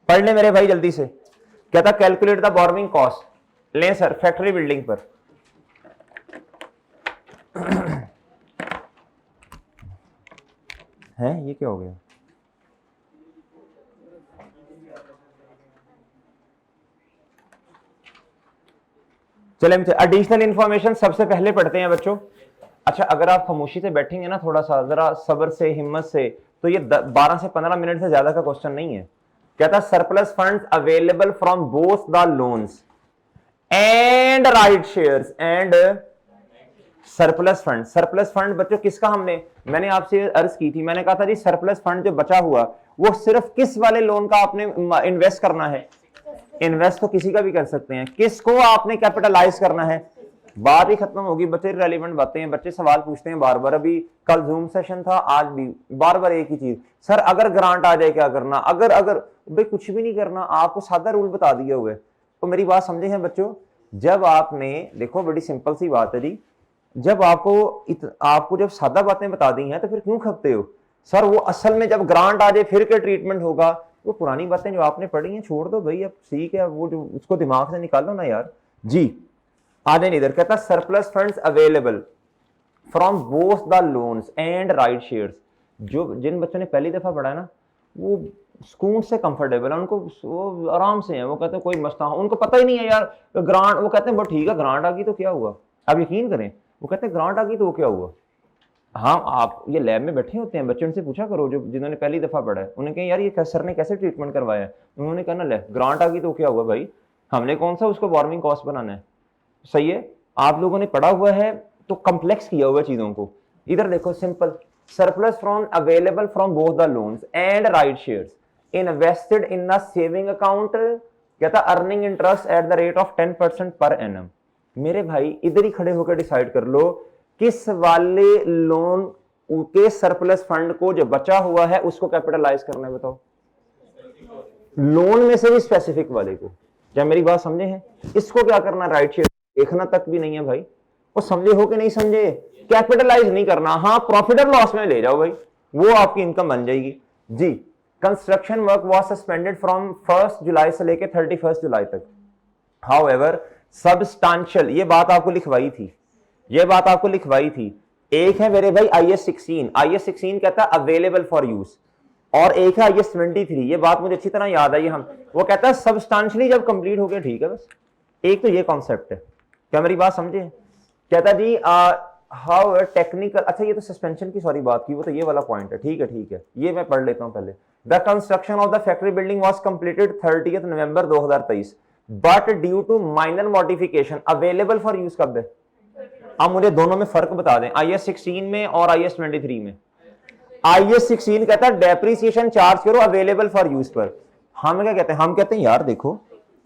पढ़ ले मेरे भाई जल्दी से। कहता कैलकुलेट द बोरोइंग कॉस्ट, लें सर फैक्ट्री बिल्डिंग पर। है ये क्या हो गया? चले एडिशनल इंफॉर्मेशन सबसे पहले पढ़ते हैं बच्चों। अच्छा अगर आप खामोशी से बैठेंगे ना, थोड़ा सा जरा सब्र से, हिम्मत से, तो ये 12 से 15 मिनट से ज्यादा का क्वेश्चन नहीं है। कहता surplus funds available from both the loans and right shares and surplus fund. Surplus fund बच्चों किसका, मैंने आपसे अर्ज की थी, मैंने कहा था जी सरप्लस फंड जो बचा हुआ वो सिर्फ किस वाले लोन का आपने इन्वेस्ट करना है। इन्वेस्ट तो किसी का भी कर सकते हैं, किसको आपने कैपिटलाइज करना है। बात ही खत्म होगी बच्चे, रेलिवेंट बातें हैं, बच्चे सवाल पूछते हैं बार बार। अभी कल जूम सेशन था, आज भी बार बार एक ही चीज, सर अगर ग्रांट आ जाए क्या करना, अगर अगर भाई कुछ भी नहीं करना, आपको सादा रूल बता दिए हुए। तो मेरी बात समझे हैं बच्चों, जब आपने देखो बड़ी सिंपल सी बात है जी, जब आपको जब सादा बातें बता दी हैं तो फिर क्यों खपते हो सर। वो असल में जब ग्रांट आ जाए फिर क्या ट्रीटमेंट होगा, वो पुरानी बातें जो आपने पढ़ी हैं छोड़ दो भाई, अब ठीक है वो जो उसको दिमाग से निकालो ना यार जी। आ जाए इधर, कहता surplus funds available from both the loans and right shares. जो जिन बच्चों ने पहली दफा पढ़ा है ना वो सुकून से कंफर्टेबल है, उनको वो आराम से है, वो कहते हैं कोई मसला, उनको पता ही नहीं है यार ग्रांट, वो कहते हैं वो ठीक है ग्रांट आ गई तो क्या हुआ। अब यकीन करें वो कहते हैं ग्रांट आ गई तो क्या हुआ। हाँ आप ये लैब में बैठे होते हैं बच्चों से पूछा करो जो जिन्होंने पहली दफा पढ़ा है, उन्हें कहें यार ये सर ने कैसे ट्रीटमेंट करवाया है, उन्होंने कहा ना ले ग्रांट आ गई तो क्या हुआ भाई, हमने कौन सा उसको बोरोइंग कॉस्ट बनाना है। सही है, आप लोगों ने पढ़ा हुआ है तो कम्प्लेक्स किया हुआ चीजों को। इधर देखो simple, surplus from available from both the loans and right shares invested in a saving account, कहता earning interest at the rate of 10% per annum. मेरे भाई इधर ही खड़े होकर डिसाइड कर लो किस वाले लोन के सरप्लस फंड को जो बचा हुआ है उसको कैपिटलाइज करना है, बताओ। लोन में से भी स्पेसिफिक वाले को, क्या मेरी बात समझे हैं। इसको क्या करना, राइट शेयर देखना तक भी नहीं है भाई, वो समझे हो कि नहीं समझे, कैपिटलाइज नहीं करना। हाँ प्रॉफिट और लॉस में ले जाओ भाई, वो आपकी इनकम बन जाएगी जी। Construction work was suspended from 1 July से लेकर 31 जुलाई तक। हाउएवर सबस्टांशियल, ये बात आपको लिखवाई थी, ये बात आपको लिखवाई थी। एक है मेरे भाई IAS 16 कहता है अवेलेबल फॉर यूज, और एक है IAS 23, ये बात मुझे अच्छी तरह याद आई। हम वो कहता है सबस्टांशियली जब कंप्लीट हो गया ठीक है बस, एक तो ये कॉन्सेप्ट है, क्या मेरी बात समझे। कहता जी हाउ टेक्निकल, अच्छा ये तो सस्पेंशन की सॉरी बात की, वो तो ये वाला पॉइंट है, ठीक है ठीक है, ये मैं पढ़ लेता हूं पहले। The construction of the factory building was completed 30 November 2023। But due to minor modification available for use कब है? अब मुझे दोनों में फर्क बता दें, IAS 16 में और IAS 23 में। IAS 16 कहता है डेप्रिसिएशन चार्ज करो अवेलेबल फॉर यूज पर। हम क्या कहते हैं? हम कहते हैं यार देखो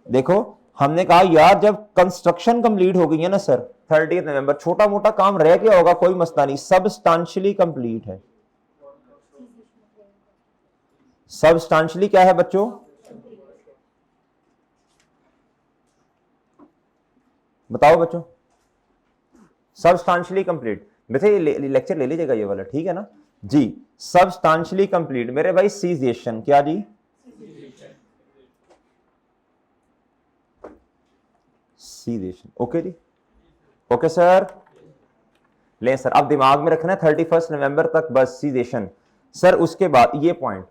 देखो, हमने कहा यार जब कंस्ट्रक्शन कंप्लीट हो गई है ना सर 30 नवंबर, छोटा मोटा काम रह गया होगा कोई मसला नहीं, सबस्टांशियली कंप्लीट है। सबस्टांशियली क्या है बच्चों? बताओ बच्चों, सबस्टांशियली कंप्लीट। वैसे ये लेक्चर ले लीजिएगा ये वाला, ठीक है ना जी। सबस्टांशियली कंप्लीट मेरे भाई सीजेशन, क्या जी? सीजेशन, ओके जी, ओके सर। ले सर, अब दिमाग में रखना है 31 नवंबर तक बस सीजेशन। सर उसके बाद ये पॉइंट,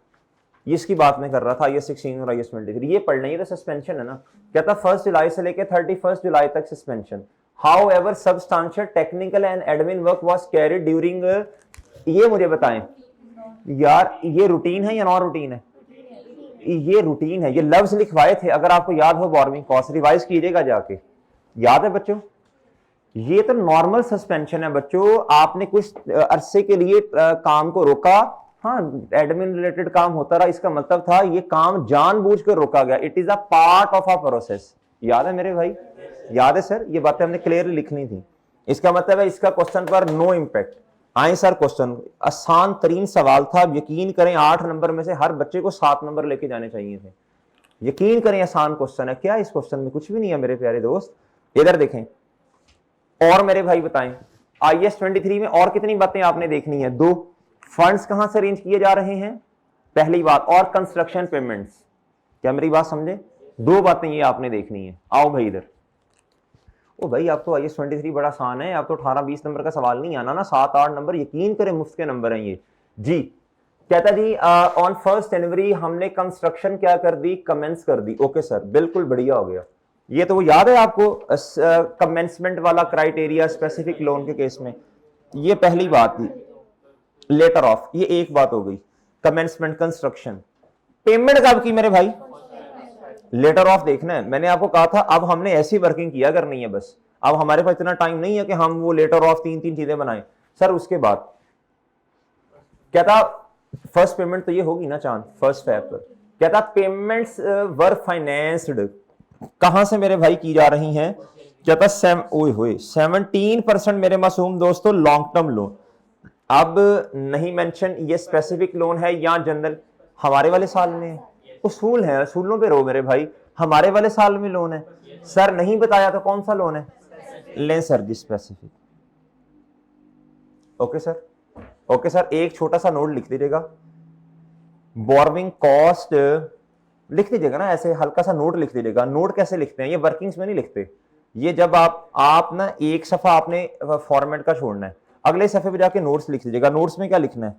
इसकी बात मैं कर रहा था, IAS 16 और IAS 23 ये पढ़ना, ये तो सस्पेंशन है ना। क्या था? 1 जुलाई से लेकर 31 जुलाई तक suspension. However substantial technical and admin work was carried during, ये मुझे बताएं यार, ये रूटीन है या नॉन रूटीन है? ये रूटीन है। ये लफ्ज लिखवाए थे, अगर आपको याद हो बोरोइंग कॉस्ट, रिवाइज कीजिएगा जाके, याद है बच्चों? ये तो नॉर्मल सस्पेंशन है बच्चों, आपने कुछ अरसे के लिए काम को रोका, हाँ एडमिन रिलेटेड काम होता रहा, इसका मतलब था ये काम जानबूझकर रोका गया। It is a part of a process. याद है मेरे भाई? याद है सर? ये बातें हमने क्लियरली लिखनी थी। इसका मतलब है इसका क्वेश्चन पर नो इम्पैक्ट। आए सर क्वेश्चन, आसान तरीन सवाल था, यकीन करें 8 नंबर में से हर बच्चे को 7 नंबर लेके जाने चाहिए थे। यकीन करें आसान क्वेश्चन है। क्या इस क्वेश्चन में? कुछ भी नहीं है मेरे प्यारे दोस्त। इधर देखें और मेरे भाई बताएं IAS 23 में और कितनी बातें आपने देखनी है? 2, फंड्स कहां से अरेंज किए जा रहे हैं, पहली बात, और कंस्ट्रक्शन पेमेंट्स। क्या मेरी बात समझे? 2 बातें ये आपने देखनी है। आओ भाई इधर। ओ भाई आप तो IAS 23 बड़ा आसान है, आप तो 18-20 नंबर का सवाल नहीं आना ना, 7-8 नंबर, यकीन करें मुफ्त के नंबर हैं ये जी। कहता जी ऑन 1 जनवरी हमने कंस्ट्रक्शन क्या कर दी? कमेंस कर दी। ओके सर, बिल्कुल बढ़िया हो गया। ये तो वो याद है आपको कमेंसमेंट वाला क्राइटेरिया स्पेसिफिक लोन के केस में, ये पहली बात थी। लेटर ऑफ, ये एक बात हो गई। कमेंसमेंट कंस्ट्रक्शन, पेमेंट कब की मेरे भाई? लेटर ऑफ देखना है। मैंने आपको कहा था अब हमने ऐसी वर्किंग किया करनी है बस, अब हमारे पास इतना टाइम नहीं है कि हम वो लेटर ऑफ 3-3 चीजें बनाएं सर। उसके बाद क्या था? फर्स्ट पेमेंट तो ये होगी ना चांद, 1 फेब पर। क्या था? पेमेंट्स वर फाइनेंस्ड कहां से मेरे भाई की जा रही हैं? क्या था? 17% मेरे मासूम दोस्तों लॉन्ग टर्म लोन। अब नहीं मेंशन ये स्पेसिफिक लोन है या जनरल, हमारे वाले साल में उसूल है, उसूलों पे रहो मेरे भाई। हमारे वाले साल में लोन है सर, नहीं बताया तो कौन सा लोन है? लें सर जी specific. Okay sir, okay sir. एक छोटा सा नोट लिख दीजिएगा, बोरोइंग कॉस्ट लिख दीजिएगा ना, ऐसे हल्का सा नोट लिख दीजिएगा। नोट कैसे लिखते हैं? ये वर्किंग्स में नहीं लिखते, ये जब आप ना एक सफा आपने फॉर्मेट का छोड़ना है, अगले सफे पे जाके नोट्स लिख दीजिएगा। नोट्स में क्या लिखना है?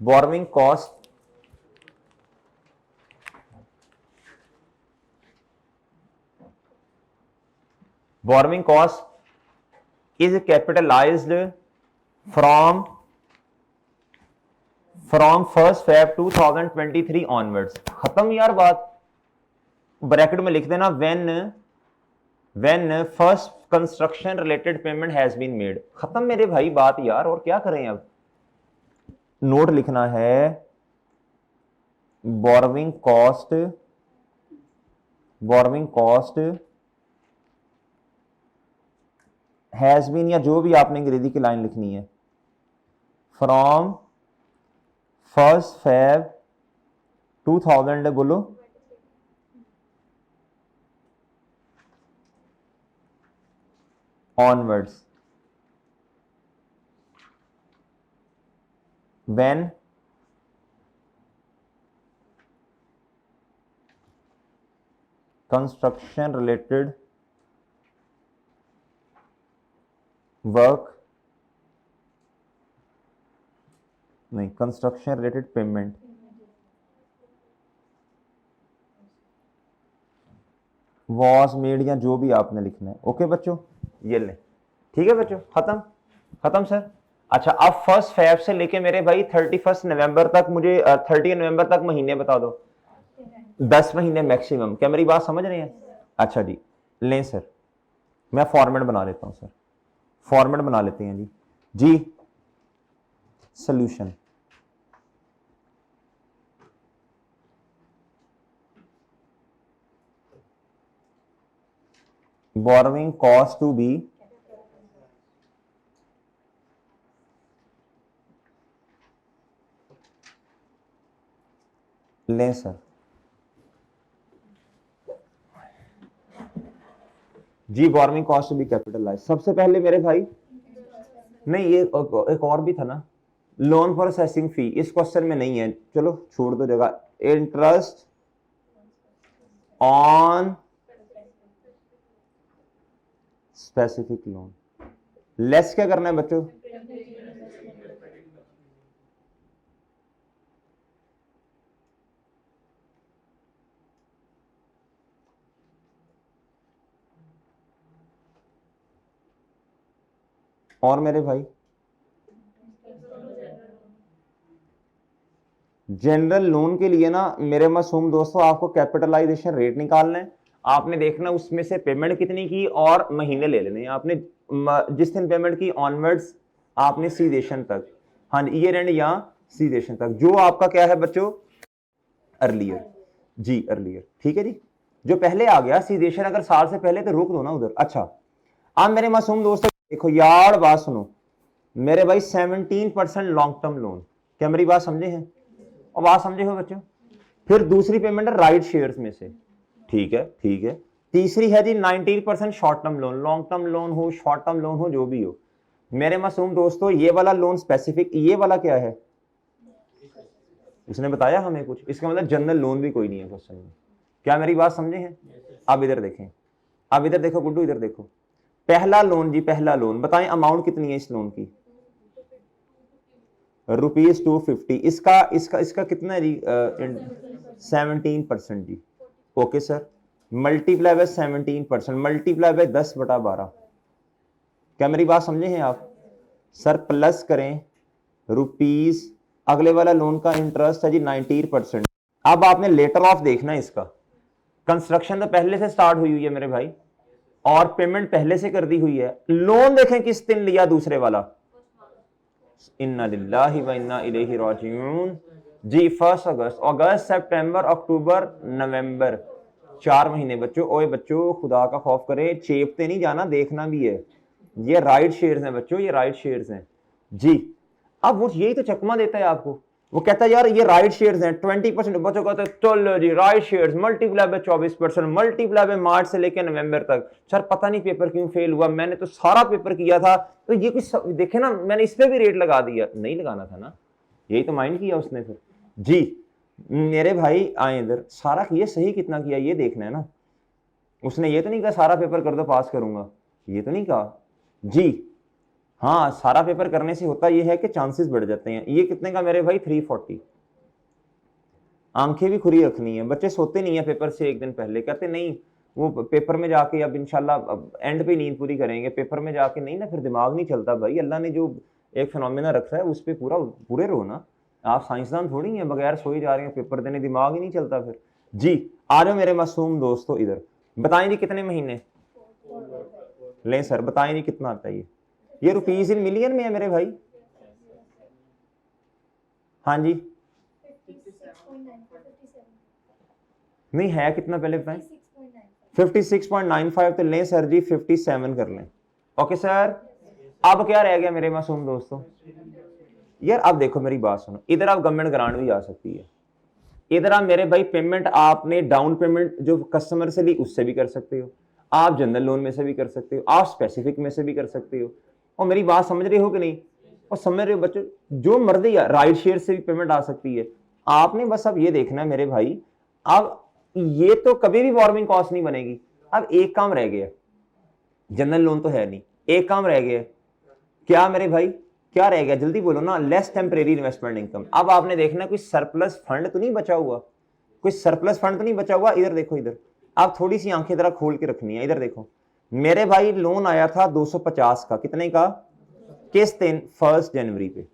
Borrowing cost borrowing cost is capitalized from 1 Feb 2023 onwards। खत्म यार बात। ब्रैकेट में लिख देना when first construction related payment has been made। खत्म मेरे भाई बात यार, और क्या करें अब? नोट लिखना है borrowing cost हैज बीन, या जो भी आपने अंग्रेजी की लाइन लिखनी है, फ्रॉम 1 Feb 2000 बोलो onwards, when construction related work, नहीं construction related payment was made, या जो भी आपने लिखना है। ओके बच्चों, ये ले, ठीक है बच्चों, खत्म खत्म सर। अच्छा, अब 1 फेब से लेके मेरे भाई 31 नवंबर तक, मुझे 30 नवंबर तक महीने बता दो। 10 महीने मैक्सिमम। क्या मेरी बात समझ रहे हैं? अच्छा जी, लें सर, मैं फॉर्मेट बना लेता हूं सर, फॉर्मेट बना लेते हैं जी। जी solution, borrowing cost to be लें सर जी, बोरोइंग कॉस्ट भी कैपिटलाइज। सबसे पहले मेरे भाई, नहीं ये एक और भी था ना, लोन प्रोसेसिंग फी, इस क्वेश्चन में नहीं है, चलो छोड़ दो जगह। Interest on specific loan, less क्या करना है बच्चों? और मेरे भाई जनरल लोन के लिए ना मेरे मासूम दोस्तों, आपको कैपिटलाइजेशन रेट निकालना है। आपने देखना उसमें से पेमेंट कितनी की और महीने ले लेने हैं आपने। जिस दिन पेमेंट की ऑनवर्ड्स आपने सीडेशन तक, हाँ ईयर एंड या सीडेशन तक, जो आपका क्या है बच्चों? अर्लियर जी, अर्लियर। ठीक है जी, जो पहले आ गया सीडेशन अगर साल से पहले, तो रोक दो ना उधर। अच्छा, अब मेरे मासूम दोस्तों देखो यार, बात सुनो मेरे भाई, 17% लॉन्ग टर्म लोन। क्या मेरी बात समझे हैं? और बात समझे हो बच्चों? फिर दूसरी पेमेंट है राइट शेयर्स में से, ठीक है ठीक है। तीसरी है जी 19% short term loan, long term loan हो, शॉर्ट टर्म लोन हो, जो भी हो। मेरे मासूम दोस्तों ये वाला लोन स्पेसिफिक, ये वाला क्या है? उसने बताया हमें कुछ, इसका मतलब जनरल लोन भी कोई नहीं है क्वेश्चन में। क्या मेरी बात समझे हैं? अब इधर देखें, अब इधर देखो गुड्डू, इधर देखो। पहला लोन जी, पहला लोन, बताएं अमाउंट कितनी है इस लोन की? ₹250। इसका इसका इसका कितना है जी? 17% जी। Okay sir, multiply by 17%, multiply by 10/12। क्या मेरी बात समझे हैं आप? सर प्लस करें रुपीज, अगले वाला लोन का इंटरेस्ट है जी 19%। अब आपने लेटर ऑफ देखना है इसका। कंस्ट्रक्शन तो पहले से स्टार्ट हुई है मेरे भाई, और पेमेंट पहले से कर दी हुई है। लोन देखें किस दिन लिया दूसरे वाला, इन्ना लिल्लाहि व इन्ना इलैहि राजिऊन जी। 1 अगस्त, अगस्त सितंबर अक्टूबर नवंबर, 4 महीने बच्चों। ओए बच्चों खुदा का खौफ करें, चेपते नहीं जाना, देखना भी है। ये राइट शेयर्स हैं बच्चों, ये राइट शेयर्स हैं जी। अब वो यही तो चकमा देता है आपको, वो कहता है यार ये राइट शेयर्स हैं 20%, बच्चों कहते हैं चलो जी right shares multiply by 24%, multiply by March से लेकर नवंबर तक। सर पता नहीं पेपर क्यों फेल हुआ, मैंने तो सारा पेपर किया था, तो ये कुछ देखे ना, मैंने इस पे भी रेट लगा दिया, नहीं लगाना था ना, यही तो माइंड किया उसने फिर जी। मेरे भाई आए इधर, सारा किया सही कितना किया ये देखना है ना। उसने ये तो नहीं कहा सारा पेपर कर दो पास करूंगा, ये तो नहीं कहा जी। हाँ, सारा पेपर करने से होता यह है कि चांसेस बढ़ जाते हैं। ये कितने का मेरे भाई? 340। आंखें भी खुली रखनी है, बच्चे सोते नहीं है पेपर से एक दिन पहले, कहते नहीं वो पेपर में जाके अब इंशाल्लाह एंड पे नींद पूरी करेंगे, पेपर में जाके नहीं ना, फिर दिमाग नहीं चलता भाई। अल्लाह ने जो एक फिनोमिना रखा है उस पर पूरा पूरे रहो ना। आप साइंसदान थोड़ी हैं बगैर सोई जा रहे हैं पेपर देने, दिमाग ही नहीं चलता फिर जी। आ जाओ मेरे मासूम दोस्तों इधर, बताएं जी कितने महीने लें सर, बताएं जी कितना आता है ये रुपीज इन मिलियन में है मेरे भाई? हाँ जी, नहीं है कितना पहले बताएं? 56.95। तो लें सर जी 57 कर लें। ओके सर, अब क्या रह गया मेरे मासूम दोस्तों? यार अब देखो मेरी बात सुनो, इधर आप गवर्नमेंट ग्रांट भी आ सकती है, इधर आप मेरे भाई पेमेंट आपने डाउन पेमेंट जो कस्टमर से ली उससे भी कर सकते हो, आप जनरल लोन में से भी कर सकते हो, आप स्पेसिफिक में से भी कर सकते हो। और मेरी बात समझ रहे हो कि नहीं? और समझ रहे हो बच्चों, जो मर्जी राइट शेयर से भी पेमेंट आ सकती है। आपने बस अब ये देखना है मेरे भाई, अब ये तो कभी भी बोरोइंग कॉस्ट नहीं बनेगी। अब एक काम रह गया, जनरल लोन तो है नहीं, एक काम रह गया, क्या मेरे भाई क्या रह गया? जल्दी बोलो ना। Less temporary investment income. अब आपने देखना कोई सरप्लस फंड तो नहीं बचा हुआ, कोई सरप्लस फंड तो नहीं बचा हुआ। इधर देखो, इधर आप थोड़ी सी आंखें जरा खोल के रखनी है। इधर देखो मेरे भाई, लोन आया था 250 का, कितने का? किस दिन? 1 जनवरी पे,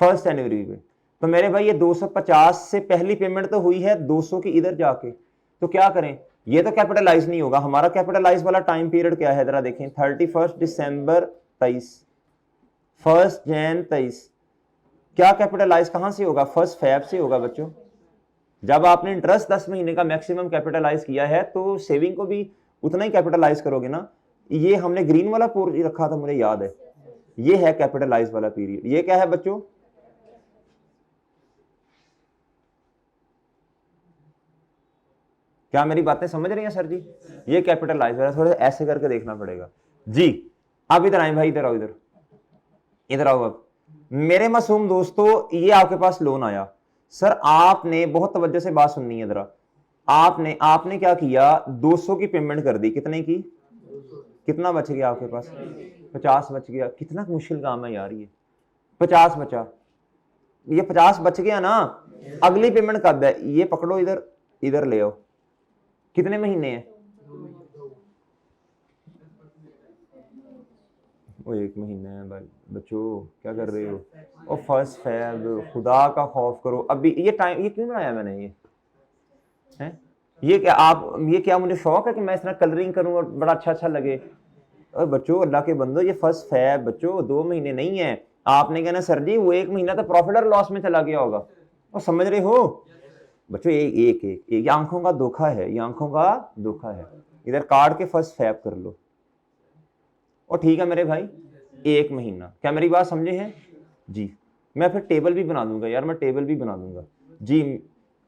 1 जनवरी पे। तो मेरे भाई ये 250 से पहली पेमेंट तो हुई है 200 की इधर जाके, तो क्या करें, ये तो कैपिटलाइज नहीं होगा। हमारा कैपिटलाइज वाला टाइम पीरियड क्या है जरा देखें, 31 दिसंबर 23, 1 जैन 23। क्या कैपिटलाइज कहां से होगा, 1 फैब से होगा बच्चों। जब आपने इंटरेस्ट 10 महीने का मैक्सिमम कैपिटलाइज किया है तो सेविंग को भी उतना ही कैपिटलाइज करोगे ना। ये हमने ग्रीन वाला पोर्शन रखा था, मुझे याद है, ये है कैपिटलाइज वाला पीरियड। ये क्या है बच्चों, क्या मेरी बातें समझ रही हैं सर जी? ये कैपिटलाइज वाला, थोड़ा ऐसे करके देखना पड़ेगा जी। अब इधर आए भाई, इधर आओ, इधर इधर आओ। अब मेरे मासूम दोस्तों, ये आपके पास लोन आया, सर आपने बहुत तवज्जो से बात सुननी है जरा। आपने आपने क्या किया, 200 की पेमेंट कर दी, कितने की, कितना बच गया आपके पास, 50 बच गया। कितना मुश्किल काम है यार ये, 50 बचा, ये 50 बच गया ना। अगली पेमेंट कब है, ये पकड़ो, इधर इधर ले आओ, कितने महीने हैं, वो 1 महीने है भाई। बच्चों क्या कर रहे हो, और 1 फैब, खुदा का खौफ करो। अभी ये टाइम ये क्यों बनाया मैंने, ये है, ये क्या आप, ये क्या मुझे शौक है कि मैं इस तरह कलरिंग करूं और बड़ा अच्छा अच्छा लगे। और बच्चों अल्लाह के बंदो, ये 1 फैब बच्चों 2 महीने नहीं है। आपने कहना सर जी वो 1 महीना तो प्रॉफिट और लॉस में चला गया होगा, और समझ रहे हो बच्चों, ये आंखों का धोखा है, ये आंखों का धोखा है। इधर काट के 1 फैब कर लो, और ठीक है मेरे भाई 1 महीना। क्या मेरी बात समझे हैं जी? मैं फिर टेबल भी बना दूंगा यार, मैं टेबल भी बना दूंगा जी।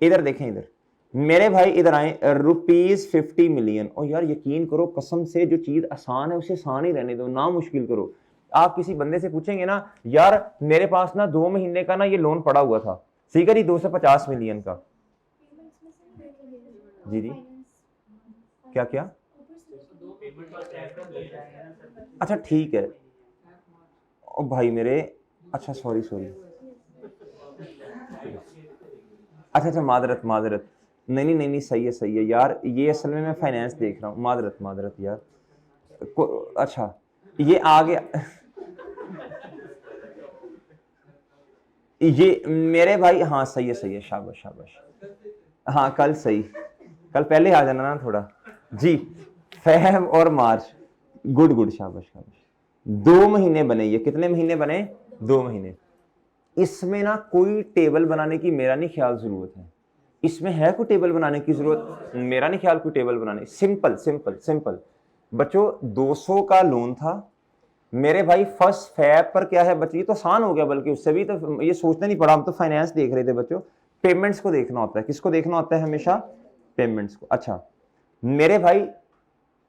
इधर देखें, इधर मेरे भाई इधर आए, ₹50 मिलियन। और यार यकीन करो कसम से, जो चीज आसान है उसे आसान ही रहने दो, ना मुश्किल करो। आप किसी बंदे से पूछेंगे ना, यार मेरे पास ना 2 महीने का ना ये लोन पड़ा हुआ था, ठीक है जी, 250 मिलियन का। जी जी, क्या क्या, अच्छा ठीक है, ओ भाई मेरे, अच्छा सॉरी सॉरी, अच्छा अच्छा, मादरत मादरत, नहीं सही है यार, ये असल में मैं फाइनेंस देख रहा हूँ, मादरत मादरत यार अच्छा ये आ गया ये मेरे भाई, हाँ सही है, शाबाश शाबाश, हाँ कल सही, कल पहले आ जाना ना थोड़ा जी। फैब और मार्च, गुड गुड, शाबाश शाबाश। 2 महीने बने, ये कितने महीने बने, 2 महीने। इसमें ना कोई टेबल बनाने की मेरा नहीं ख्याल जरूरत है, इसमें है कोई टेबल बनाने की जरूरत, मेरा नहीं ख्याल कोई टेबल बनाने, सिंपल सिंपल सिंपल बच्चों। 200 का लोन था मेरे भाई, 1 फैब पर क्या है बच्चों, ये तो आसान हो गया, बल्कि उससे भी तो ये सोचना नहीं पड़ा, हम तो फाइनेंस देख रहे थे बच्चों। पेमेंट्स को देखना होता है, किसको देखना होता है हमेशा, पेमेंट्स को। अच्छा मेरे भाई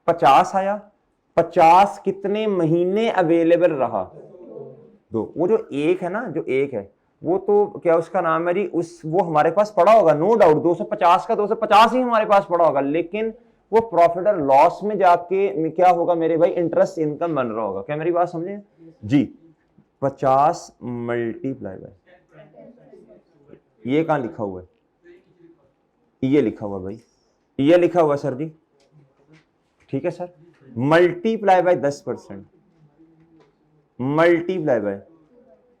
50 आया, 50 कितने महीने अवेलेबल रहा, दो। वो जो एक है ना, जो एक है वो तो क्या उसका नाम है जी, उस वो हमारे पास पड़ा होगा नो डाउट, 250 का 250 ही हमारे पास पड़ा होगा, लेकिन वो प्रॉफिट और लॉस में जाके क्या होगा मेरे भाई, इंटरेस्ट इनकम बन रहा होगा। क्या मेरी बात समझे जी? 50 मल्टीप्लाई बाय, ये कहां लिखा हुआ है, ये लिखा हुआ भाई, ये लिखा हुआ सर जी, ठीक है sir, multiply bye 10%, multiply by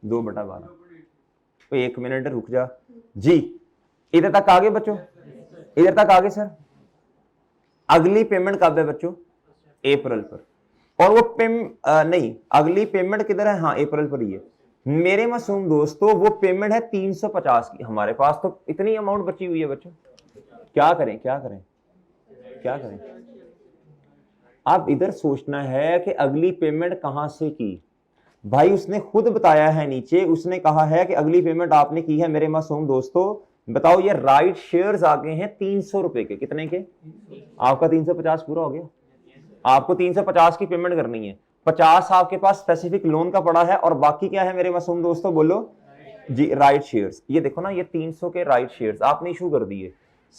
2/12। तो 1 मिनट रुक जा जी, इधर तक आगे बच्चों, इधर तक आगे सर। अगली पेमेंट कब है बच्चों, अप्रैल पर, और वो नहीं, अगली पेमेंट किधर है, हाँ अप्रैल पर ही है मेरे मासूम दोस्तों। वो पेमेंट है 350 की, हमारे पास तो इतनी अमाउंट बची हुई है बच्चों, क्या करें क्या करें क्या करें। अब इधर सोचना है कि अगली पेमेंट कहां से की, भाई उसने खुद बताया है नीचे, उसने कहा है कि अगली पेमेंट आपने की है मेरे मासूम दोस्तों। बताओ, ये राइट शेयर्स आ गए हैं 300 रुपए के, कितने के, आपका 350 पूरा हो गया, आपको 350 की पेमेंट करनी है, 50 आपके पास स्पेसिफिक लोन का पड़ा है, और बाकी क्या है मेरे मासूम दोस्तों, बोलो जी, राइट शेयर्स। ये देखो ना, ये 300 के राइट शेयर्स आपने इशू कर दिए।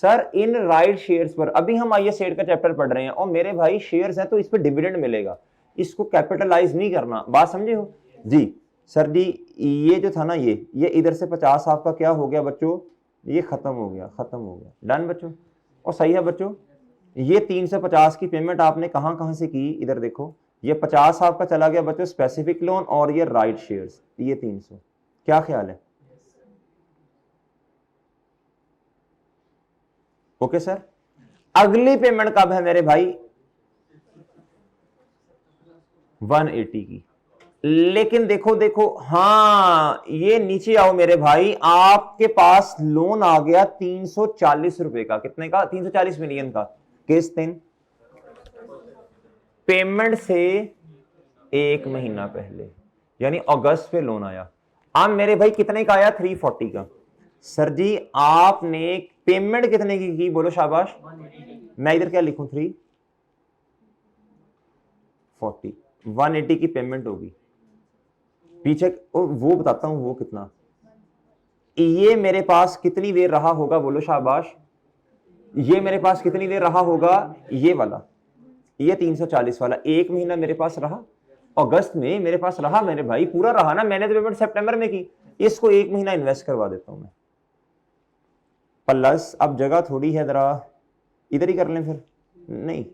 सर इन राइट शेयर्स पर अभी हम आईएएस सेट का चैप्टर पढ़ रहे हैं, और मेरे भाई शेयर्स है तो इस पर डिविडेंड मिलेगा, इसको कैपिटलाइज नहीं करना, बात समझे हो जी? सर जी ये जो था ना, ये इधर से 50 आपका क्या हो गया बच्चों, ये खत्म हो गया, खत्म हो गया, डन बच्चों, और सही है बच्चों। ये 350 की पेमेंट आपने कहां कहां से की, इधर देखो, ये 50 आपका चला गया बच्चों स्पेसिफिक लोन, और ये राइट शेयर्स, ये 300। क्या ख्याल है, ओके सर, अगली पेमेंट कब है मेरे भाई? 180 की। लेकिन देखो देखो, हाँ ये नीचे आओ मेरे भाई, आपके पास लोन आ गया 340 रुपए का। कितने का? 340 मिलियन का। किस दिन? पेमेंट से एक महीना पहले, यानी अगस्त पे लोन आया। अब मेरे भाई कितने का आया? 340 का। सर जी आपने पेमेंट कितने की बोलो शाबाश। मैं इधर क्या लिखूं? 340, 180 की पेमेंट होगी। पीछे वो बताता हूं वो कितना। ये मेरे पास कितनी देर रहा होगा बोलो शाबाश। ये मेरे पास कितनी देर रहा होगा? ये वाला, ये 340 वाला एक महीना मेरे पास रहा। अगस्त में मेरे पास रहा मेरे भाई, पूरा रहा ना। मैंने तो पेमेंट सितंबर में की, इसको एक महीना इन्वेस्ट करवा देता हूं मैं। प्लस अब जगह थोड़ी है, जरा इधर ही कर लें फिर। नहीं,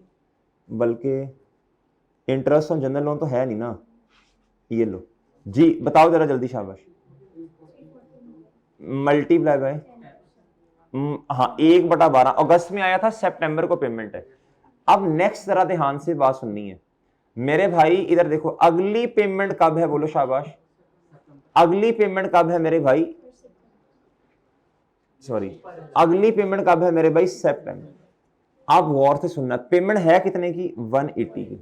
बल्कि इंटरेस्ट ऑन जनरल लोन तो है नहीं ना। ये लो जी, बताओ जरा जल्दी शाबाश। मल्टीप्लाई बाय, हाँ 1/12 अगस्त में आया था, सितंबर को पेमेंट है। अब नेक्स्ट जरा ध्यान से बात सुननी है मेरे भाई। इधर देखो, अगली पेमेंट कब है बोलो शाबाश। अगली पेमेंट कब है मेरे भाई? सॉरी, अगली पेमेंट कब है मेरे भाई? सितंबर। आप गौर से सुनना, पेमेंट है कितने की? 180 की।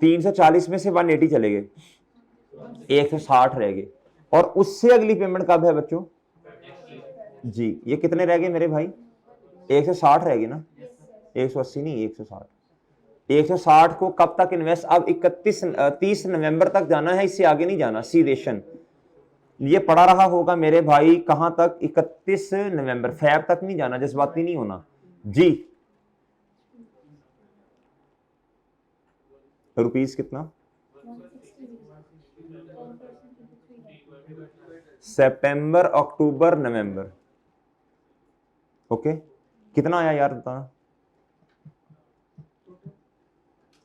340 में से 180 चले गए, 160 रह गए। और उससे अगली पेमेंट कब है बच्चों? जी ये कितने रह गए मेरे भाई? 160 रह गए ना, 180 नहीं 160। 160 को कब तक इन्वेस्ट? अब 30 नवंबर तक जाना है, इससे आगे नहीं जाना। सीदेशन ये पड़ा रहा होगा मेरे भाई कहां तक? 31 नवंबर, फैब तक नहीं जाना, जज्बाती नहीं होना जी। रुपीस कितना? सितंबर, अक्टूबर, नवंबर। ओके, कितना आया यार बता?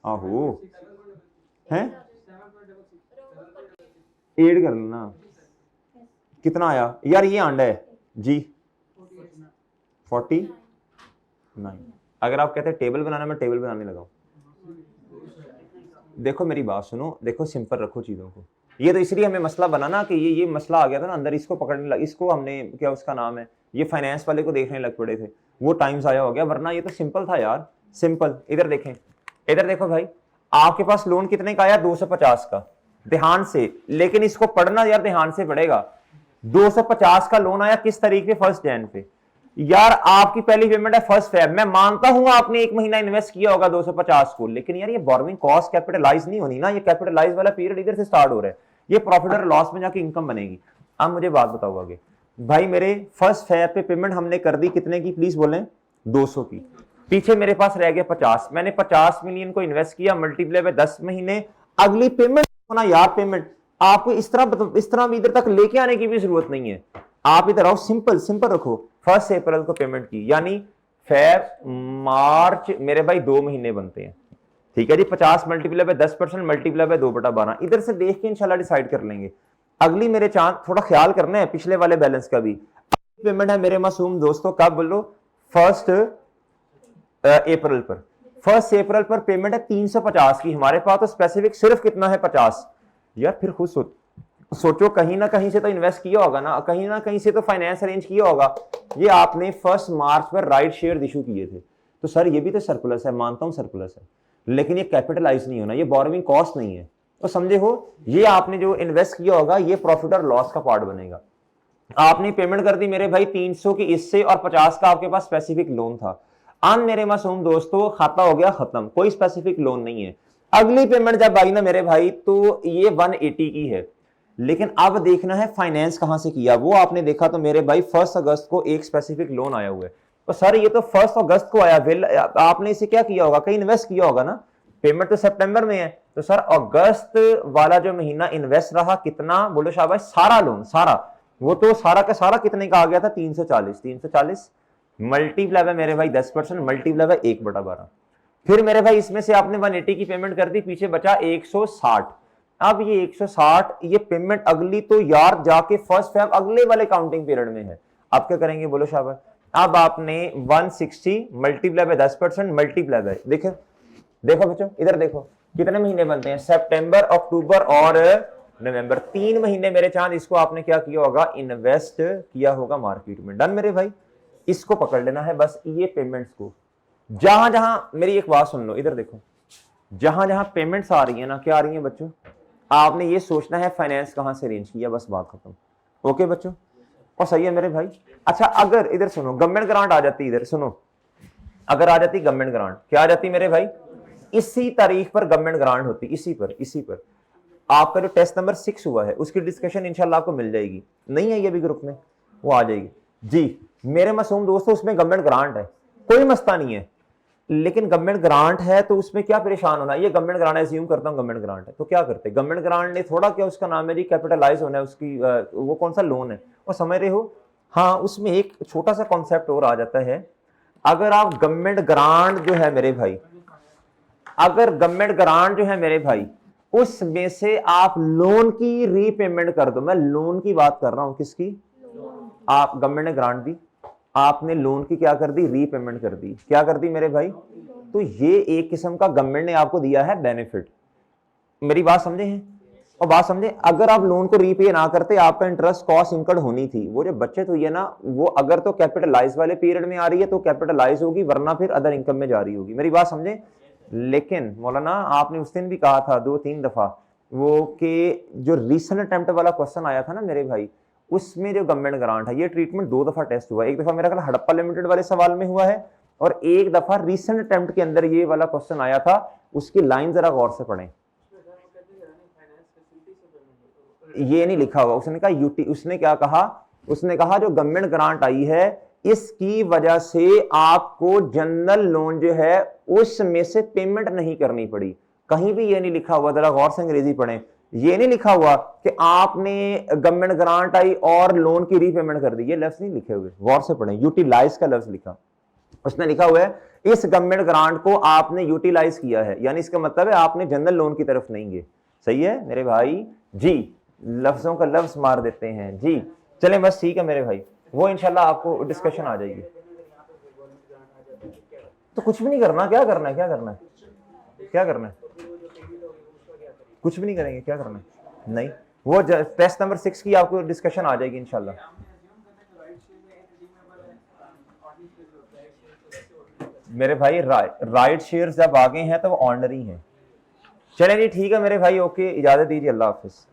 आहो हैं, एड कर लेना। कितना आया यार? ये आंडा है जी 49। अगर आप कहते हैं टेबल बनाना, मैं टेबल बनाने लगा। देखो मेरी बात सुनो, देखो सिंपल रखो चीजों को। ये तो इसलिए हमें मसला बनाना कि ये मसला आ गया था ना अंदर, इसको पकड़ने लगा, इसको हमने क्या उसका नाम है, ये फाइनेंस वाले को देखने लग पड़े थे, वो टाइम्स आया हो गया। वरना ये तो सिंपल था यार, सिंपल। इधर देखें, इधर देखो भाई, आपके पास लोन कितने का आया? 250 का। ध्यान से, लेकिन इसको पढ़ना यार ध्यान से पड़ेगा। 250 का लोन आया किस तारीख पे? 1 जनवरी पे। यार आपकी पहली पेमेंट है 1 फरवरी। मैं मानता हूं आपने एक महीना इन्वेस्ट किया होगा 250 को, लेकिन यार ये बोरोइंग कॉस्ट कैपिटलाइज नहीं होनी ना। ये कैपिटलाइज वाला पीरियड इधर से स्टार्ट हो रहा है, ये प्रॉफिट और लॉस में जाके इनकम बनेगी। अब मुझे बात बताओ आगे भाई, मेरे 1 फरवरी पे पेमेंट हमने कर दी कितने की? प्लीज बोलें। 200 की। पीछे मेरे पास रह गया 50। मैंने 50 मिलियन को इन्वेस्ट किया, मल्टीप्लाई बाय 10 महीने। अगली पेमेंट होना यार, पेमेंट आपको इस तरह इधर तक लेके आने की भी जरूरत नहीं है। आप इधर आओ, सिंपल सिंपल रखो। 1 अप्रैल को पेमेंट की, यानी फेब, मार्च, मेरे भाई 2 महीने बनते हैं। ठीक है जी, 50 मल्टीप्लाई बाय 10% मल्टीप्लाई बाय 2/12। इधर से देख के इंशाल्लाह डिसाइड कर लेंगे। अगली मेरे चांद थोड़ा ख्याल करना है पिछले वाले बैलेंस का भी। पेमेंट है मेरे मासूम दोस्तों कब बोलो? 1 अप्रैल पर। 1 अप्रैल पर पेमेंट है 350 की। हमारे पास तो स्पेसिफिक सिर्फ कितना है? 50। यार फिर खुद सोचो, कहीं ना कहीं से तो इन्वेस्ट किया होगा ना, कहीं ना कहीं से तो फाइनेंस अरेंज किया होगा। ये आपने 1 मार्च पर राइट शेयर इशू किए थे, तो सर ये भी तो सरप्लस है, मानता हूं सरप्लस है, लेकिन ये कैपिटलाइज नहीं होना, ये बोरोइंग कॉस्ट नहीं है। तो समझे हो, ये आपने जो इन्वेस्ट किया होगा ये प्रॉफिट और लॉस का पार्ट बनेगा। आपने पेमेंट कर दी मेरे भाई 300 की इससे, और 50 का आपके पास स्पेसिफिक लोन था। अब मेरे मासूम दोस्तों खाता हो गया खत्म, कोई स्पेसिफिक लोन नहीं है। अगली पेमेंट जब आई ना मेरे भाई, तो ये 180 की है। लेकिन अब देखना है फाइनेंस कहां से किया। वो आपने देखा तो मेरे भाई 1 अगस्त को एक स्पेसिफिक लोन आया हुआ है। तो सर ये तो 1 अगस्त को आया, वेल आपने इसे क्या किया होगा? कहीं इन्वेस्ट किया होगा ना। पेमेंट तो सितंबर में है, तो सर अगस्त वाला जो महीना इन्वेस्ट रहा कितना बोलो शाबाश? सारा लोन, सारा, वो तो सारा का सारा कितने का आ गया था? 340। 340 मल्टीप्लाई बाय मेरे भाई 10%, मल्टीप्लाई बाय 1/12। फिर मेरे भाई इसमें से आपने 180 की पेमेंट कर दी, पीछे बचा 160। अब ये 160 ये पेमेंट अगली तो यार जाके 1 फरवरी अगले वाले काउंटिंग पीरियड में है। अब क्या करेंगे बोलो शाबाश? अब आपने 160 मल्टीप्लाई बाय 10% मल्टीप्लाई बाय, देखो देखो बच्चों इधर देखो कितने महीने बनते हैं, सितंबर, अक्टूबर और नवंबर, 3 महीने मेरे चांद। इसको आपने क्या किया होगा, इन्वेस्ट किया होगा मार्केट में। डन मेरे भाई, इसको पकड़ लेना है बस, ये पेमेंट्स को। जहां जहां, मेरी एक बात सुन लो, इधर देखो, जहां जहां पेमेंट्स आ रही है ना, क्या आ रही है बच्चों, आपने ये सोचना है फाइनेंस कहां से अरेंज किया, बस बात खत्म। ओके बच्चों, और सही है मेरे भाई। अच्छा अगर इधर सुनो गवर्नमेंट ग्रांट आ जाती, इधर सुनो, अगर आ जाती गवर्नमेंट ग्रांट, क्या आ जाती मेरे भाई, इसी तारीख पर गवर्नमेंट ग्रांट होती, इसी पर आपका जो टेस्ट नंबर 6 हुआ है उसकी डिस्कशन इंशाल्लाह आपको मिल जाएगी, नहीं है ये भी ग्रुप में, वो आ जाएगी जी। मेरे मासूम दोस्तों, उसमें गवर्नमेंट ग्रांट है, कोई मसला नहीं है, लेकिन गवर्नमेंट ग्रांट है तो उसमें क्या परेशान होना, ये गवर्नमेंट ग्रांट एज्यूम करता हूं गवर्नमेंट ग्रांट है, तो क्या करते, गवर्नमेंट ग्रांट ने थोड़ा क्या, उसका नाम है जी कैपिटलाइज होना है, उसकी वो कौन सा लोन है, वो समझ रहे हो। हाँ, उसमें एक छोटा सा कॉन्सेप्ट और आ जाता है, अगर आप गवर्नमेंट ग्रांट जो है मेरे भाई, अगर गवर्नमेंट ग्रांट जो है मेरे भाई, उसमें से आप लोन की रीपेमेंट कर दो, मैं लोन की बात कर रहा हूं, किसकी, आप गवर्नमेंट ने ग्रांट दी, आपने लोन की क्या कर दी, रीपेमेंट कर दी, क्या कर दी मेरे भाई, तो ये एक किस्म का गवर्नमेंट ने आपको दिया है बेनिफिट। मेरी बात समझे हैं, और बात समझे, अगर आप लोन को रीपे ना करते, आपका इंटरेस्ट कॉस्ट इंकर्ड होनी थी, वो जो बचत हुई है ना, वो अगर तो कैपिटलाइज वाले पीरियड में आ रही है तो कैपिटलाइज होगी, वरना फिर अदर इनकम में जा रही होगी। मेरी बात समझे। लेकिन मौलाना आपने उस दिन भी कहा था 2-3 दफा, वो कि जो रीसेंट अटेम्प्ट वाला क्वेश्चन आया था ना मेरे भाई, उसमें जो गवर्नमेंट ग्रांट है, ये ट्रीटमेंट 2 दफा टेस्ट हुआ, एक दफा मेरा ख्याल हड़प्पा लिमिटेड वाले सवाल में हुआ है, और एक दफा रीसेंट अटेम्प्ट के अंदर ये वाला क्वेश्चन आया था, उसकी लाइन जरा गौर से पढ़ें। ये नहीं लिखा हुआ, उसने कहा यूटी, उसने क्या कहा, उसने कहा जो गवर्नमेंट ग्रांट आई है इसकी वजह से आपको जनरल लोन जो है उसमें से पेमेंट नहीं करनी पड़ी, कहीं भी ये नहीं लिखा हुआ, जरा गौर से अंग्रेजी पढ़ें, ये नहीं लिखा हुआ कि आपने गवर्नमेंट ग्रांट आई और लोन की रीपेमेंट कर दी, ये लफ्ज नहीं लिखे हुए, गौर से पढ़ें, यूटिलाइज का लफ्ज लिखा, उसने लिखा हुआ है इस गवर्नमेंट ग्रांट को आपने यूटिलाइज किया है, यानी इसका मतलब है आपने जनरल लोन की तरफ नहीं गए। सही है मेरे भाई जी, लफ्जों का लफ्ज मार देते हैं जी। चलें बस ठीक है मेरे भाई, वो इंशाल्लाह आपको डिस्कशन आ जाएगी। तो कुछ भी नहीं करना, क्या करना है, क्या करना है, क्या करना है, कुछ भी नहीं करेंगे, क्या करना है, नहीं, वो टेस्ट नंबर 6 की आपको डिस्कशन आ जाएगी इंशाल्लाह। मेरे भाई राइट शेयर्स जब आ गए हैं तो वो ऑर्डिनरी हैं। चलें जी ठीक है मेरे भाई, ओके, इजाजत दीजिए, अल्लाह हाफिज।